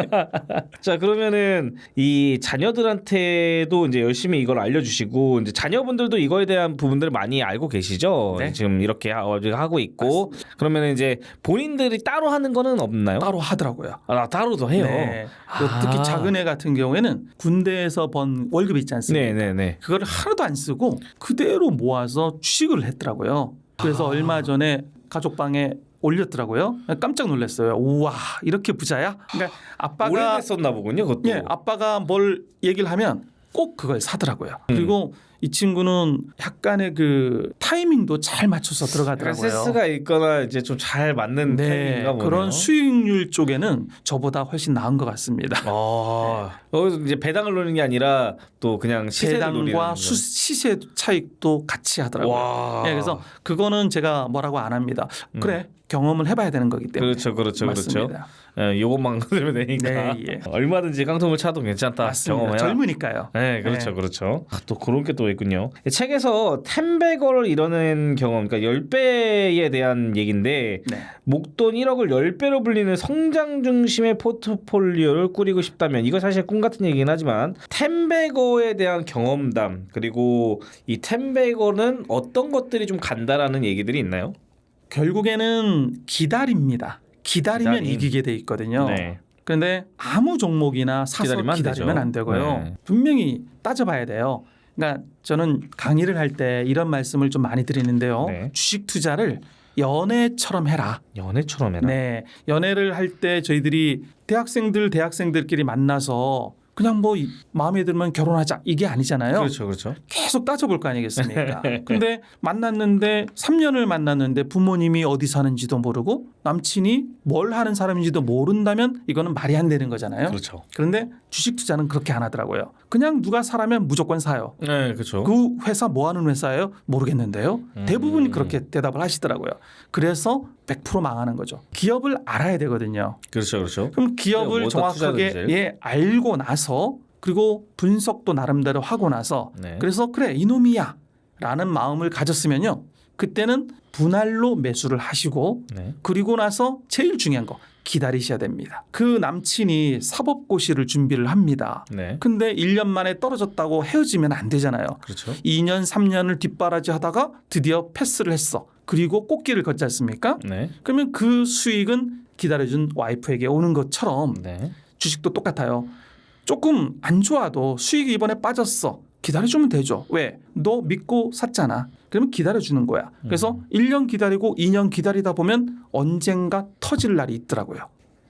자, 그러면은 이 자녀들한테도 이제 열심히 이걸 알려주시고 이제 자녀분들도 이거에 대한 부분들을 많이 알고 계시죠? 네. 지금 이렇게 하고 있고 그러면 이제 본인들이 따로 하는 거는 없나요? 따로 하더라고요. 따로도 해요. 네. 특히 작은 애 같은 경우에는 군대에서 번 월급 있지 않습니까? 네네네. 그걸 하나도 안 쓰고 그대로 모아서 주식을 했더라고요. 그래서 얼마 전에 가족방에 올렸더라고요. 깜짝 놀랐어요. 우와, 이렇게 부자야? 그러니까 아빠가 오래됐었나 보군요, 그것도. 아빠가 뭘 얘기를 하면 꼭 그걸 사더라고요. 그리고 이 친구는 약간의 그 타이밍도 잘 맞춰서 들어가더라고요. 센스가 있거나 이제 좀 잘 맞는 타입인가 보네요. 그런 수익률 쪽에는 저보다 훨씬 나은 것 같습니다. 여기서 이제 배당을 노리는 게 아니라 또 그냥 시세를 노리는 배당과 거. 시세 차익도 같이 하더라고요. 와. 그래서 그거는 제가 뭐라고 안 합니다. 그래, 경험을 해봐야 되는 거기 때문에. 그렇죠. 맞습니다. 요것만 들으면 되니까 네, 얼마든지 깡통을 차도 괜찮다. 맞습니다. 경험해야. 젊으니까요. 네, 그렇죠. 또 그런 게 또 있군요. 책에서 10배거를 이뤄낸 경험, 그러니까 10배에 대한 얘기인데 네. 목돈 1억을 10배로 불리는 성장 중심의 포트폴리오를 꾸리고 싶다면 이거 사실 꿈 같은 얘기긴 하지만 10배거에 대한 경험담 그리고 이 10배거는 어떤 것들이 좀 간다라는 얘기들이 있나요? 결국에는 기다립니다. 기다리면 기다림. 이기게 돼 있거든요. 네. 그런데 아무 종목이나 사서 기다리면 안 되고요. 네. 분명히 따져봐야 돼요. 그러니까 저는 강의를 할 때 이런 말씀을 좀 많이 드리는데요. 네. 주식 투자를 연애처럼 해라. 연애처럼 해라. 네, 연애를 할 때 저희들이 대학생들끼리 만나서 그냥 뭐 마음에 들면 결혼하자 이게 아니잖아요. 그렇죠. 계속 따져볼 거 아니겠습니까? 근데 만났는데 3년을 만났는데 부모님이 어디 사는지도 모르고 남친이 뭘 하는 사람인지도 모른다면 이거는 말이 안 되는 거잖아요. 그렇죠. 그런데 주식 투자는 그렇게 안 하더라고요. 그냥 누가 사라면 무조건 사요. 네, 그렇죠. 그 회사 뭐 하는 회사예요? 모르겠는데요. 대부분이 그렇게 대답을 하시더라고요. 그래서 100% 망하는 거죠. 기업을 알아야 되거든요. 그렇죠. 그럼 기업을 어디다 정확하게 투자를 알고 나서 그리고 분석도 나름대로 하고 나서 네. 그래서 그래 이놈이야 라는 마음을 가졌으면요. 그때는 분할로 매수를 하시고 네. 그리고 나서 제일 중요한 거 기다리셔야 됩니다. 그 남친이 사법고시를 준비를 합니다. 네. 근데 1년 만에 떨어졌다고 헤어지면 안 되잖아요. 그렇죠. 2년 3년을 뒷바라지 하다가 드디어 패스를 했어. 그리고 꽃길을 걷지 않습니까? 네. 그러면 그 수익은 기다려준 와이프에게 오는 것처럼 네. 주식도 똑같아요. 조금 안 좋아도 수익이 이번에 빠졌어. 기다려주면 되죠. 왜? 너 믿고 샀잖아. 그러면 기다려주는 거야. 그래서 1년 기다리고 2년 기다리다 보면 언젠가 터질 날이 있더라고요.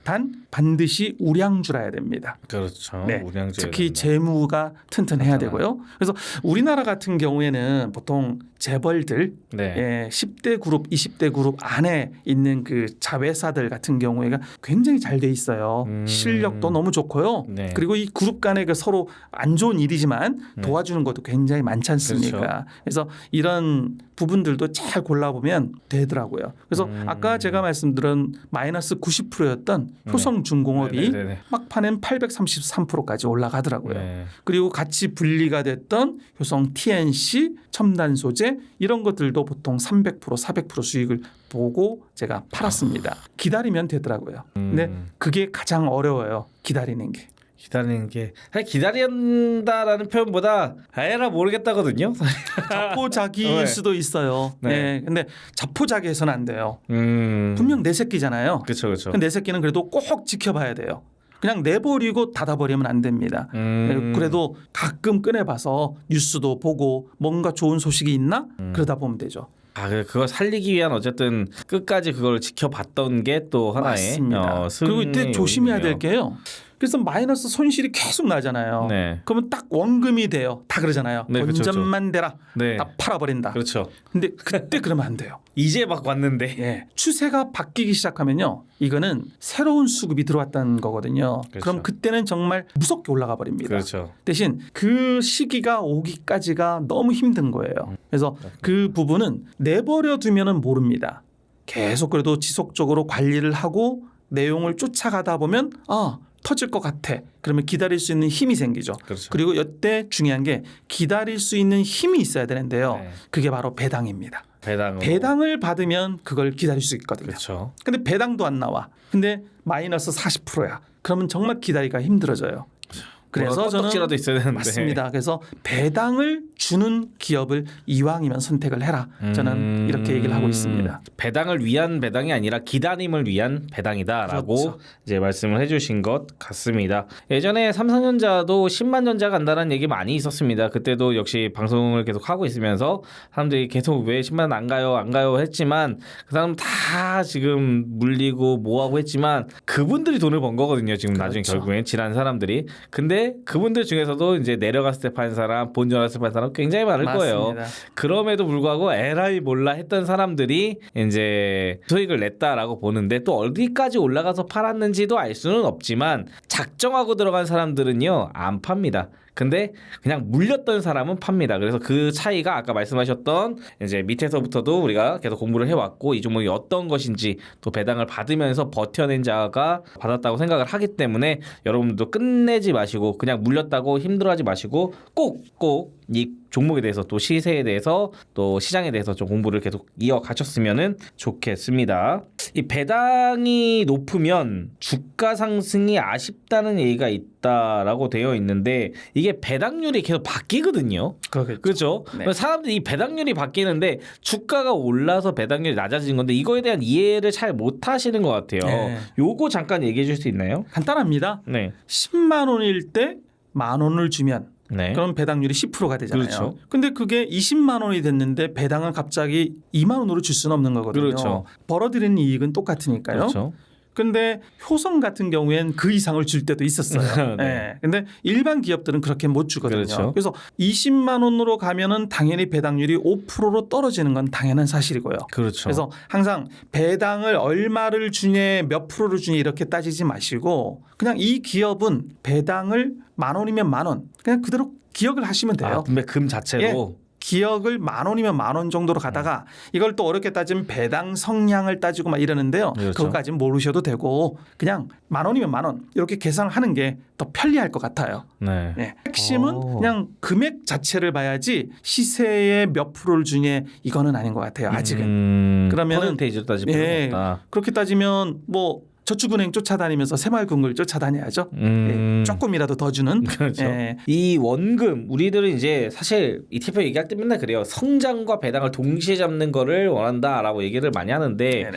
단 반드시 우량주라야 됩니다. 그렇죠. 네. 우량주 특히 재무가 튼튼해야 되고요. 그래서 우리나라 같은 경우에는 보통 재벌들 네. 10대 그룹, 20대 그룹 안에 있는 그 자회사들 같은 경우에가 굉장히 잘 돼 있어요. 실력도 너무 좋고요. 네. 그리고 이 그룹 간에 그 서로 안 좋은 일이지만 도와주는 것도 굉장히 많지 않습니까? 그렇죠. 그래서 이런 부분들도 잘 골라보면 되더라고요. 그래서 아까 제가 말씀드린 마이너스 90%였던 효성중공업이 네네네. 막판엔 833%까지 올라가더라고요. 네. 그리고 같이 분리가 됐던 효성 TNC, 첨단 소재 이런 것들도 보통 300% 400% 수익을 보고 제가 팔았습니다. 기다리면 되더라고요. 근데 그게 가장 어려워요. 기다리는 게. 기다리는 게 사실 기다린다라는 표현보다 에라 모르겠다거든요. 자포자기일 네. 수도 있어요. 네. 네. 근데 자포자기해서는 안 돼요. 분명 내 새끼잖아요. 그렇죠. 내 새끼는 그래도 꼭 지켜봐야 돼요. 그냥 내버리고 닫아버리면 안 됩니다. 그래도 가끔 꺼내봐서 뉴스도 보고 뭔가 좋은 소식이 있나 그러다 보면 되죠. 그거 살리기 위한 어쨌든 끝까지 그걸 지켜봤던 게 또 하나의 맞습니다. 그리고 이때 조심해야 될 게요. 그래서 마이너스 손실이 계속 나잖아요. 네. 그러면 딱 원금이 돼요. 다 그러잖아요. 네, 그쵸, 본전만 대라. 네. 다 팔아버린다. 그렇죠. 근데 그때 그러면 안 돼요. 이제 막 왔는데. 예. 추세가 바뀌기 시작하면요. 이거는 새로운 수급이 들어왔다는 거거든요. 그렇죠. 그럼 그때는 정말 무섭게 올라가 버립니다. 그렇죠. 대신 그 시기가 오기까지가 너무 힘든 거예요. 그래서 그 부분은 내버려 두면은 모릅니다. 계속 그래도 지속적으로 관리를 하고 내용을 쫓아가다 보면 터질 것 같아. 그러면 기다릴 수 있는 힘이 생기죠. 그렇죠. 그리고 이때 중요한 게 기다릴 수 있는 힘이 있어야 되는데요. 네. 그게 바로 배당입니다. 배당으로. 배당을 받으면 그걸 기다릴 수 있거든요. 그렇죠. 근데 배당도 안 나와. 근데 마이너스 40%야. 그러면 정말 기다리기가 힘들어져요. 그래서 저는 껍질이라도 있어야 되는데. 맞습니다. 그래서 배당을 주는 기업을 이왕이면 선택을 해라. 저는 이렇게 얘기를 하고 있습니다. 배당을 위한 배당이 아니라 기다림을 위한 배당이다라고 그렇죠. 이제 말씀을 해주신 것 같습니다. 예전에 삼성전자도 10만 전자 간다는 얘기 많이 있었습니다. 그때도 역시 방송을 계속 하고 있으면서 사람들이 계속 왜 10만 안 가요 했지만 그 사람 다 지금 물리고 뭐하고 했지만 그분들이 돈을 번 거거든요. 지금 나중에 그렇죠. 결국엔 지난 사람들이. 근데 그분들 중에서도 이제 내려갔을 때 판 사람, 본전했을 때 판 사람 굉장히 많을 거예요. 맞습니다. 그럼에도 불구하고 에라이 몰라 했던 사람들이 이제 수익을 냈다라고 보는데 또 어디까지 올라가서 팔았는지도 알 수는 없지만 작정하고 들어간 사람들은요 안 팝니다. 근데 그냥 물렸던 사람은 팝니다. 그래서 그 차이가 아까 말씀하셨던 이제 밑에서부터도 우리가 계속 공부를 해왔고 이 종목이 어떤 것인지 또 배당을 받으면서 버텨낸 자가 받았다고 생각을 하기 때문에 여러분들도 끝내지 마시고 그냥 물렸다고 힘들어하지 마시고 꼭 이 종목에 대해서 또 시세에 대해서 또 시장에 대해서 좀 공부를 계속 이어가셨으면 좋겠습니다. 이 배당이 높으면 주가 상승이 아쉽다는 얘기가 있다라고 되어 있는데 이게 배당률이 계속 바뀌거든요. 그렇죠. 네. 사람들이 이 배당률이 바뀌는데 주가가 올라서 배당률이 낮아지는 건데 이거에 대한 이해를 잘 못하시는 것 같아요. 네. 요거 잠깐 얘기해 줄 수 있나요? 간단합니다. 네. 10만 원일 때 10,000원을 주면 네. 그럼 배당률이 10%가 되잖아요. 그렇죠. 근데 그게 20만 원이 됐는데 배당을 갑자기 2만 원으로 줄 수는 없는 거거든요. 그렇죠. 벌어들이는 이익은 똑같으니까요. 그렇죠. 근데 효성 같은 경우엔 그 이상을 줄 때도 있었어요. 네. 네. 근데 일반 기업들은 그렇게 못 주거든요. 그렇죠. 그래서 20만 원으로 가면은 당연히 배당률이 5%로 떨어지는 건 당연한 사실이고요. 그렇죠. 그래서 항상 배당을 얼마를 주냐 몇 프로를 주냐 이렇게 따지지 마시고 그냥 이 기업은 배당을 10,000원이면 10,000원 그냥 그대로 기억을 하시면 돼요. 근데 금 자체로 예. 기억을 10,000원이면 10,000원 정도로 가다가 이걸 또 어렵게 따지면 배당 성량을 따지고 막 이러는데요. 그렇죠. 그것까지는 모르셔도 되고 그냥 10,000원이면 10,000원 이렇게 계산을 하는 게 더 편리할 것 같아요. 네. 네. 핵심은 그냥 금액 자체를 봐야지 시세에 몇 프로를 주냐 이거는 아닌 것 같아요. 아직은. 그러면은 퍼센테이지로 따질 필요가 예, 없다. 그렇게 따지면 뭐 저축은행 쫓아다니면서 새마을금고를 쫓아다녀야죠. 예, 조금이라도 더 주는. 그렇죠. 예. 이 원금 우리들은 이제 사실 ETF 얘기할 때 맨날 그래요. 성장과 배당을 동시에 잡는 거를 원한다라고 얘기를 많이 하는데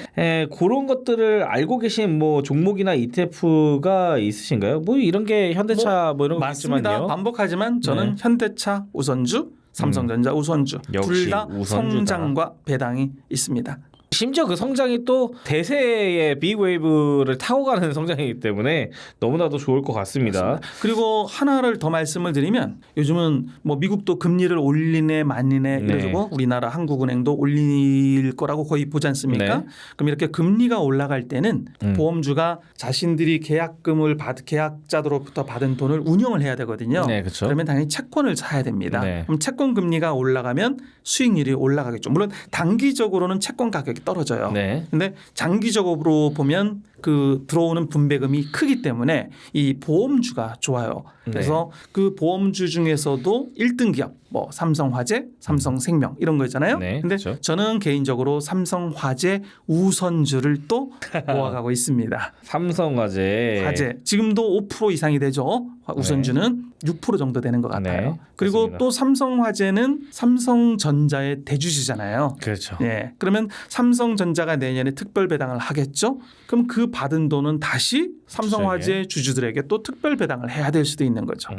그런 것들을 알고 계신 뭐 종목이나 ETF가 있으신가요? 뭐 이런 게 현대차 뭐 이런 거 맞습니다. 있지만요. 반복하지만 저는 네. 현대차 우선주, 삼성전자 우선주 역시 둘 다 우선주다. 성장과 배당이 있습니다. 심지어 그 성장이 또 대세의 빅웨이브를 타고 가는 성장이기 때문에 너무나도 좋을 것 같습니다. 그리고 하나를 더 말씀을 드리면 요즘은 뭐 미국도 금리를 올리네 말리네 네. 이러고 우리나라 한국은행도 올릴 거라고 거의 보지 않습니까? 네. 그럼 이렇게 금리가 올라갈 때는 보험주가 자신들이 계약자들로부터 받은 돈을 운용을 해야 되거든요. 네, 그렇죠. 그러면 당연히 채권을 사야 됩니다. 네. 그럼 채권 금리가 올라가면 수익률이 올라가겠죠. 물론 단기적으로는 채권 가격이 떨어져요. 네. 근데 장기적으로 보면 그 들어오는 분배금이 크기 때문에 이 보험주가 좋아요. 그래서 그 보험주 중에서도 1등 기업 뭐 삼성화재, 삼성생명 이런 거 있잖아요. 네, 근데 그렇죠. 저는 개인적으로 삼성화재 우선주를 또 모아가고 있습니다. 삼성화재. 화재 지금도 5% 이상이 되죠. 우선주는 6% 정도 되는 것 같아요. 네, 그리고 그렇습니다. 또 삼성화재는 삼성전자의 대주주잖아요. 그렇죠. 네, 그러면 삼성전자가 내년에 특별 배당을 하겠죠. 그럼 그 받은 돈은 다시 삼성화재 주주들에게 또 특별 배당을 해야 될 수도 있는 거죠.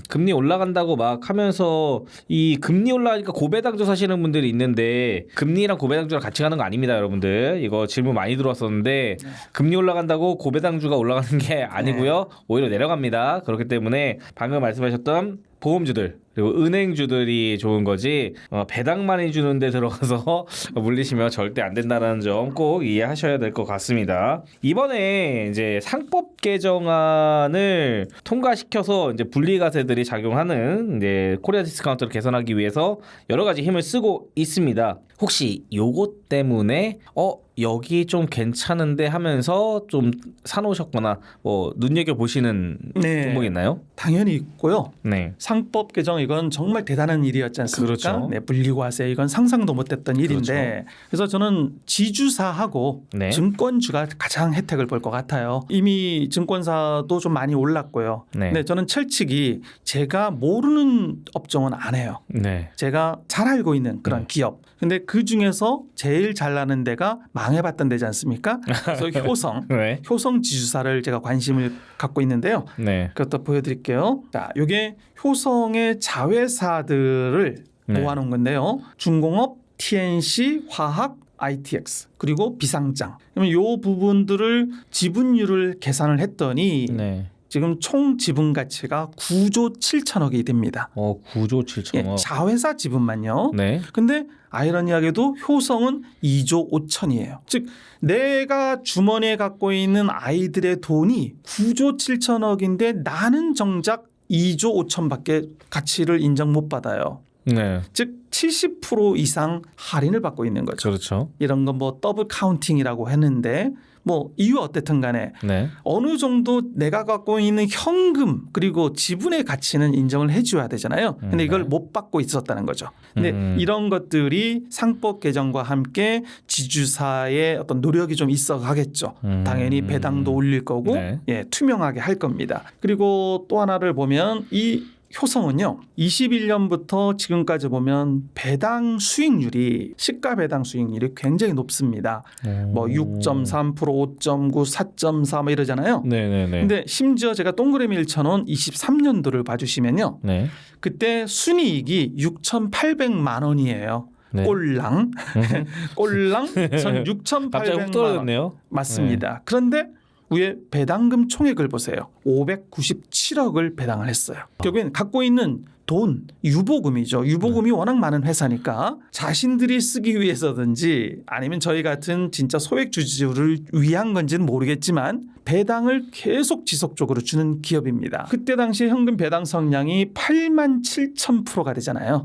금리 올라간다고 막 하면서 이 금리 올라가니까 고배당주 사시는 분들이 있는데 금리랑 고배당주랑 같이 가는 거 아닙니다, 여러분들. 이거 질문 많이 들어왔었는데 금리 올라간다고 고배당주가 올라가는 게 아니고요. 오히려 내려갑니다. 그렇기 때문에 방금 말씀하셨던 보험주들 그리고 은행주들이 좋은 거지 배당 많이 주는데 들어가서 물리시면 절대 안 된다는 점 꼭 이해하셔야 될 것 같습니다. 이번에 이제 상법 개정안을 통과시켜서 이제 분리과세들이 작용하는 이제 코리아 디스카운트를 개선하기 위해서 여러 가지 힘을 쓰고 있습니다. 혹시 요거 때문에 여기 좀 괜찮은데 하면서 좀 사놓으셨거나 뭐 눈여겨 보시는 종목 있나요? 당연히 있고요. 네. 상법 개정 이건 정말 대단한 일이었지 않습니까? 그렇죠. 네, 분리과세 이건 상상도 못했던 일인데 그래서 저는 지주사하고 증권주가 가장 혜택을 볼 것 같아요. 이미 증권사도 좀 많이 올랐고요. 네, 저는 철칙이 제가 모르는 업종은 안 해요. 네. 제가 잘 알고 있는 그런 기업. 근데 그 중에서 제일 잘 나는 데가 망해봤던 데지 않습니까? 그래서 효성, 효성 지주사를 제가 관심을 갖고 있는데요. 그것도 보여드릴게요. 자, 이게 효성의 자회사들을 모아놓은 건데요. 중공업, TNC, 화학, ITX 그리고 비상장. 그러면 이 부분들을 지분율을 계산을 했더니 지금 총 지분 가치가 9조 7천억이 됩니다. 9조 7천억. 자회사 지분만요. 근데 아이러니하게도 효성은 2조 5천이에요. 즉 내가 주머니에 갖고 있는 아이들의 돈이 9조 7천억인데 나는 정작 2조 5천밖에 가치를 인정 못 받아요. 즉 70% 이상 할인을 받고 있는 거죠. 그렇죠. 이런 건 뭐 더블 카운팅이라고 했는데 뭐 이유 어쨌든 간에 어느 정도 내가 갖고 있는 현금 그리고 지분의 가치는 인정을 해줘야 되잖아요. 근데 이걸 못 받고 있었다는 거죠. 근데 이런 것들이 상법 개정과 함께 지주사의 어떤 노력이 좀 있어 가겠죠. 당연히 배당도 올릴 거고 투명하게 할 겁니다. 그리고 또 하나를 보면 이 효성은요 21년부터 지금까지 보면 배당 수익률이 시가 배당 수익률이 굉장히 높습니다. 뭐 6.3%, 5.9, 4.4 뭐 이러잖아요. 근데 심지어 제가 동그라미를 쳐놓은 23년도를 봐주시면요. 그때 순이익이 6,800만 원이에요. 꼴랑 꼴랑 전 6,800만 원 맞습니다. 그런데 위에 배당금 총액을 보세요. 597억을 배당을 했어요. 결국엔 갖고 있는 돈, 유보금이죠. 유보금이 워낙 많은 회사니까 자신들이 쓰기 위해서든지 아니면 저희 같은 진짜 소액 주주를 위한 건지는 모르겠지만 배당을 계속 지속적으로 주는 기업입니다. 그때 당시 현금 배당 성량이 87,000%가 되잖아요.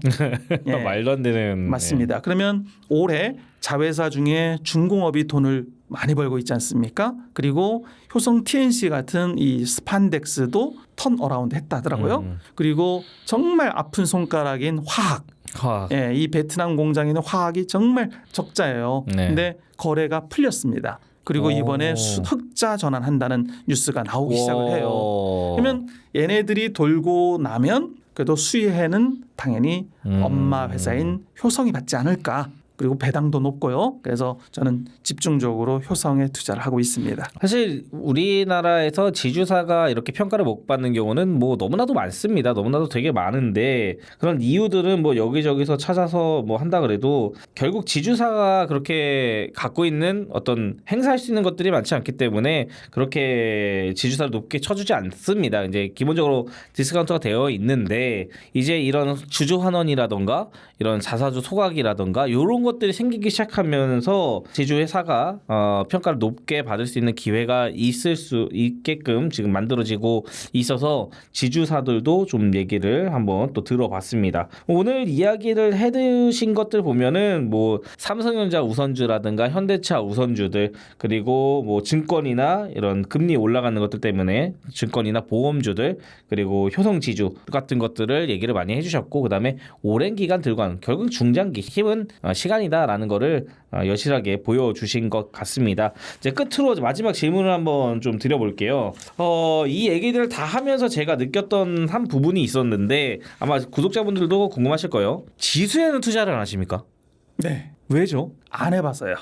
말도 안 되는. 맞습니다. 그러면 올해 자회사 중에 중공업이 돈을 많이 벌고 있지 않습니까? 그리고 효성 TNC 같은 이 스판덱스도 턴어라운드 했다더라고요. 그리고 정말 아픈 손가락인 화학. 이 베트남 공장에 있는 화학이 정말 적자예요. 근데 거래가 풀렸습니다. 그리고 이번에 흑자 전환한다는 뉴스가 나오기 시작을 해요. 그러면 얘네들이 돌고 나면 그래도 수혜는 당연히 엄마 회사인 효성이 받지 않을까. 그리고 배당도 높고요. 그래서 저는 집중적으로 효성에 투자를 하고 있습니다. 사실 우리나라에서 지주사가 이렇게 평가를 못 받는 경우는 뭐 너무나도 많습니다. 너무나도 되게 많은데 그런 이유들은 뭐 여기저기서 찾아서 뭐 한다 그래도 결국 지주사가 그렇게 갖고 있는 어떤 행사할 수 있는 것들이 많지 않기 때문에 그렇게 지주사를 높게 쳐주지 않습니다. 이제 기본적으로 디스카운트가 되어 있는데 이제 이런 주주환원이라던가 이런 자사주 소각이라던가 이런 것들이 생기기 시작하면서 제주회사가 평가를 높게 받을 수 있는 기회가 있을 수 있게끔 지금 만들어지고 있어서 지주사들도 좀 얘기를 한번 또 들어봤습니다. 오늘 이야기를 해드신 것들 보면은 뭐 삼성전자 우선주라든가 현대차 우선주들, 그리고 뭐 증권이나 이런 금리 올라가는 것들 때문에 증권이나 보험주들, 그리고 효성지주 같은 것들을 얘기를 많이 해주셨고, 그 다음에 오랜 기간 들고 가는, 결국 중장기 힘은 시간이다라는 거를 여실하게 보여주신 것 같습니다. 이제 끝으로 마지막 질문을 한번 좀 드려볼게요. 이 얘기들을 다 하면서 제가 느꼈던 한 부분이 있었는데 아마 구독자분들도 궁금하실 거예요. 지수에는 투자를 안 하십니까? 네. 왜죠? 안 해봤어요.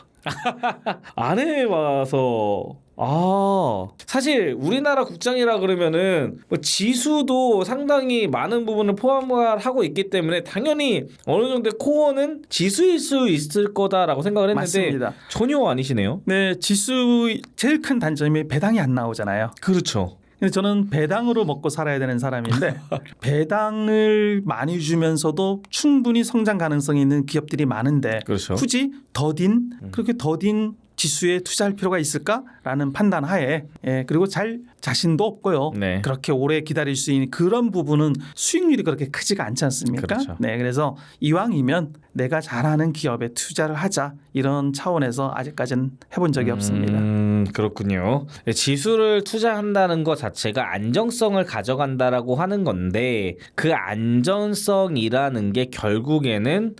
안 해봐서. 사실 우리나라 국장이라 그러면은 뭐 지수도 상당히 많은 부분을 포함하고 있기 때문에 당연히 어느 정도의 코어는 지수일 수 있을 거다라고 생각을 했는데 맞습니다. 전혀 아니시네요. 네, 지수 제일 큰 단점이 배당이 안 나오잖아요. 그렇죠. 근데 저는 배당으로 먹고 살아야 되는 사람인데 배당을 많이 주면서도 충분히 성장 가능성이 있는 기업들이 많은데 그렇죠. 굳이 더딘 그렇게 더딘 지수에 투자할 필요가 있을까라는 판단 하에 그리고 자신도 없고요. 네. 그렇게 오래 기다릴 수 있는 그런 부분은 수익률이 그렇게 크지가 않지 않습니까? 그렇죠. 네, 그래서 이왕이면 내가 잘하는 기업에 투자를 하자 이런 차원에서 아직까지는 해본 적이 없습니다. 그렇군요. 지수를 투자한다는 것 자체가 안정성을 가져간다라고 하는 건데 그 안전성이라는 게 결국에는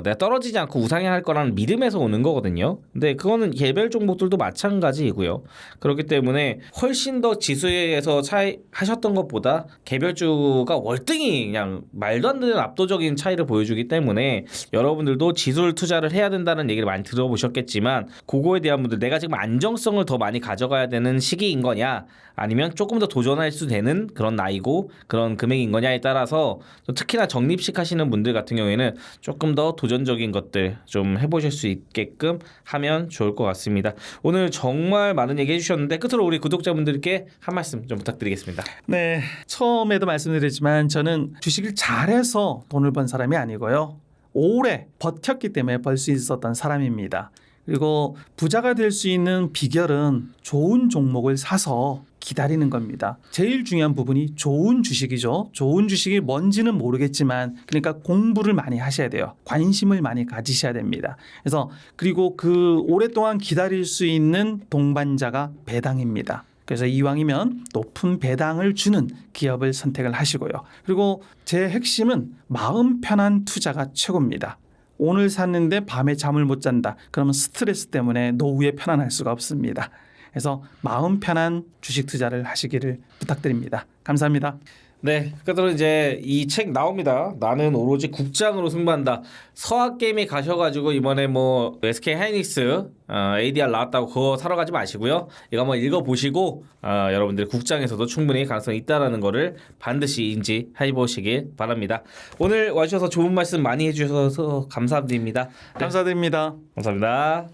내가 떨어지지 않고 우상향할 거라는 믿음에서 오는 거거든요. 근데 그거는 개별 종목들도 마찬가지이고요. 그렇기 때문에 훨씬 더 지수에서 차이 하셨던 것보다 개별주가 월등히 그냥 말도 안 되는 압도적인 차이를 보여주기 때문에 여러분들도 지수를 투자를 해야 된다는 얘기를 많이 들어보셨겠지만 그거에 대한 분들, 내가 지금 안정성을 더 많이 가져가야 되는 시기인 거냐 아니면 조금 더 도전할 수 되는 그런 나이고 그런 금액인 거냐에 따라서 특히나 적립식 하시는 분들 같은 경우에는 조금 더 도전적인 것들 좀 해보실 수 있게끔 하면 좋을 것 같습니다. 오늘 정말 많은 얘기 해주셨는데 끝으로 우리 구독자분들께 한 말씀 좀 부탁드리겠습니다. 네, 처음에도 말씀드렸지만 저는 주식을 잘해서 돈을 번 사람이 아니고요. 오래 버텼기 때문에 벌 수 있었던 사람입니다. 그리고 부자가 될 수 있는 비결은 좋은 종목을 사서 기다리는 겁니다. 제일 중요한 부분이 좋은 주식이죠. 좋은 주식이 뭔지는 모르겠지만 그러니까 공부를 많이 하셔야 돼요. 관심을 많이 가지셔야 됩니다. 그래서 그리고 그 오랫동안 기다릴 수 있는 동반자가 배당입니다. 그래서 이왕이면 높은 배당을 주는 기업을 선택을 하시고요. 그리고 제 핵심은 마음 편한 투자가 최고입니다. 오늘 샀는데 밤에 잠을 못 잔다. 그러면 스트레스 때문에 노후에 편안할 수가 없습니다. 그래서 마음 편한 주식 투자를 하시기를 부탁드립니다. 감사합니다. 네, 끝으로 이제 이 책 나옵니다. 나는 오로지 국장으로 승부한다. 서학개미 가셔가지고 이번에 뭐 SK 하이닉스 ADR 나왔다고 그거 사러 가지 마시고요. 이거 한번 읽어보시고 여러분들 국장에서도 충분히 가능성이 있다는 거를 반드시 인지해보시길 바랍니다. 오늘 와주셔서 좋은 말씀 많이 해주셔서 감사드립니다. 감사드립니다. 감사합니다.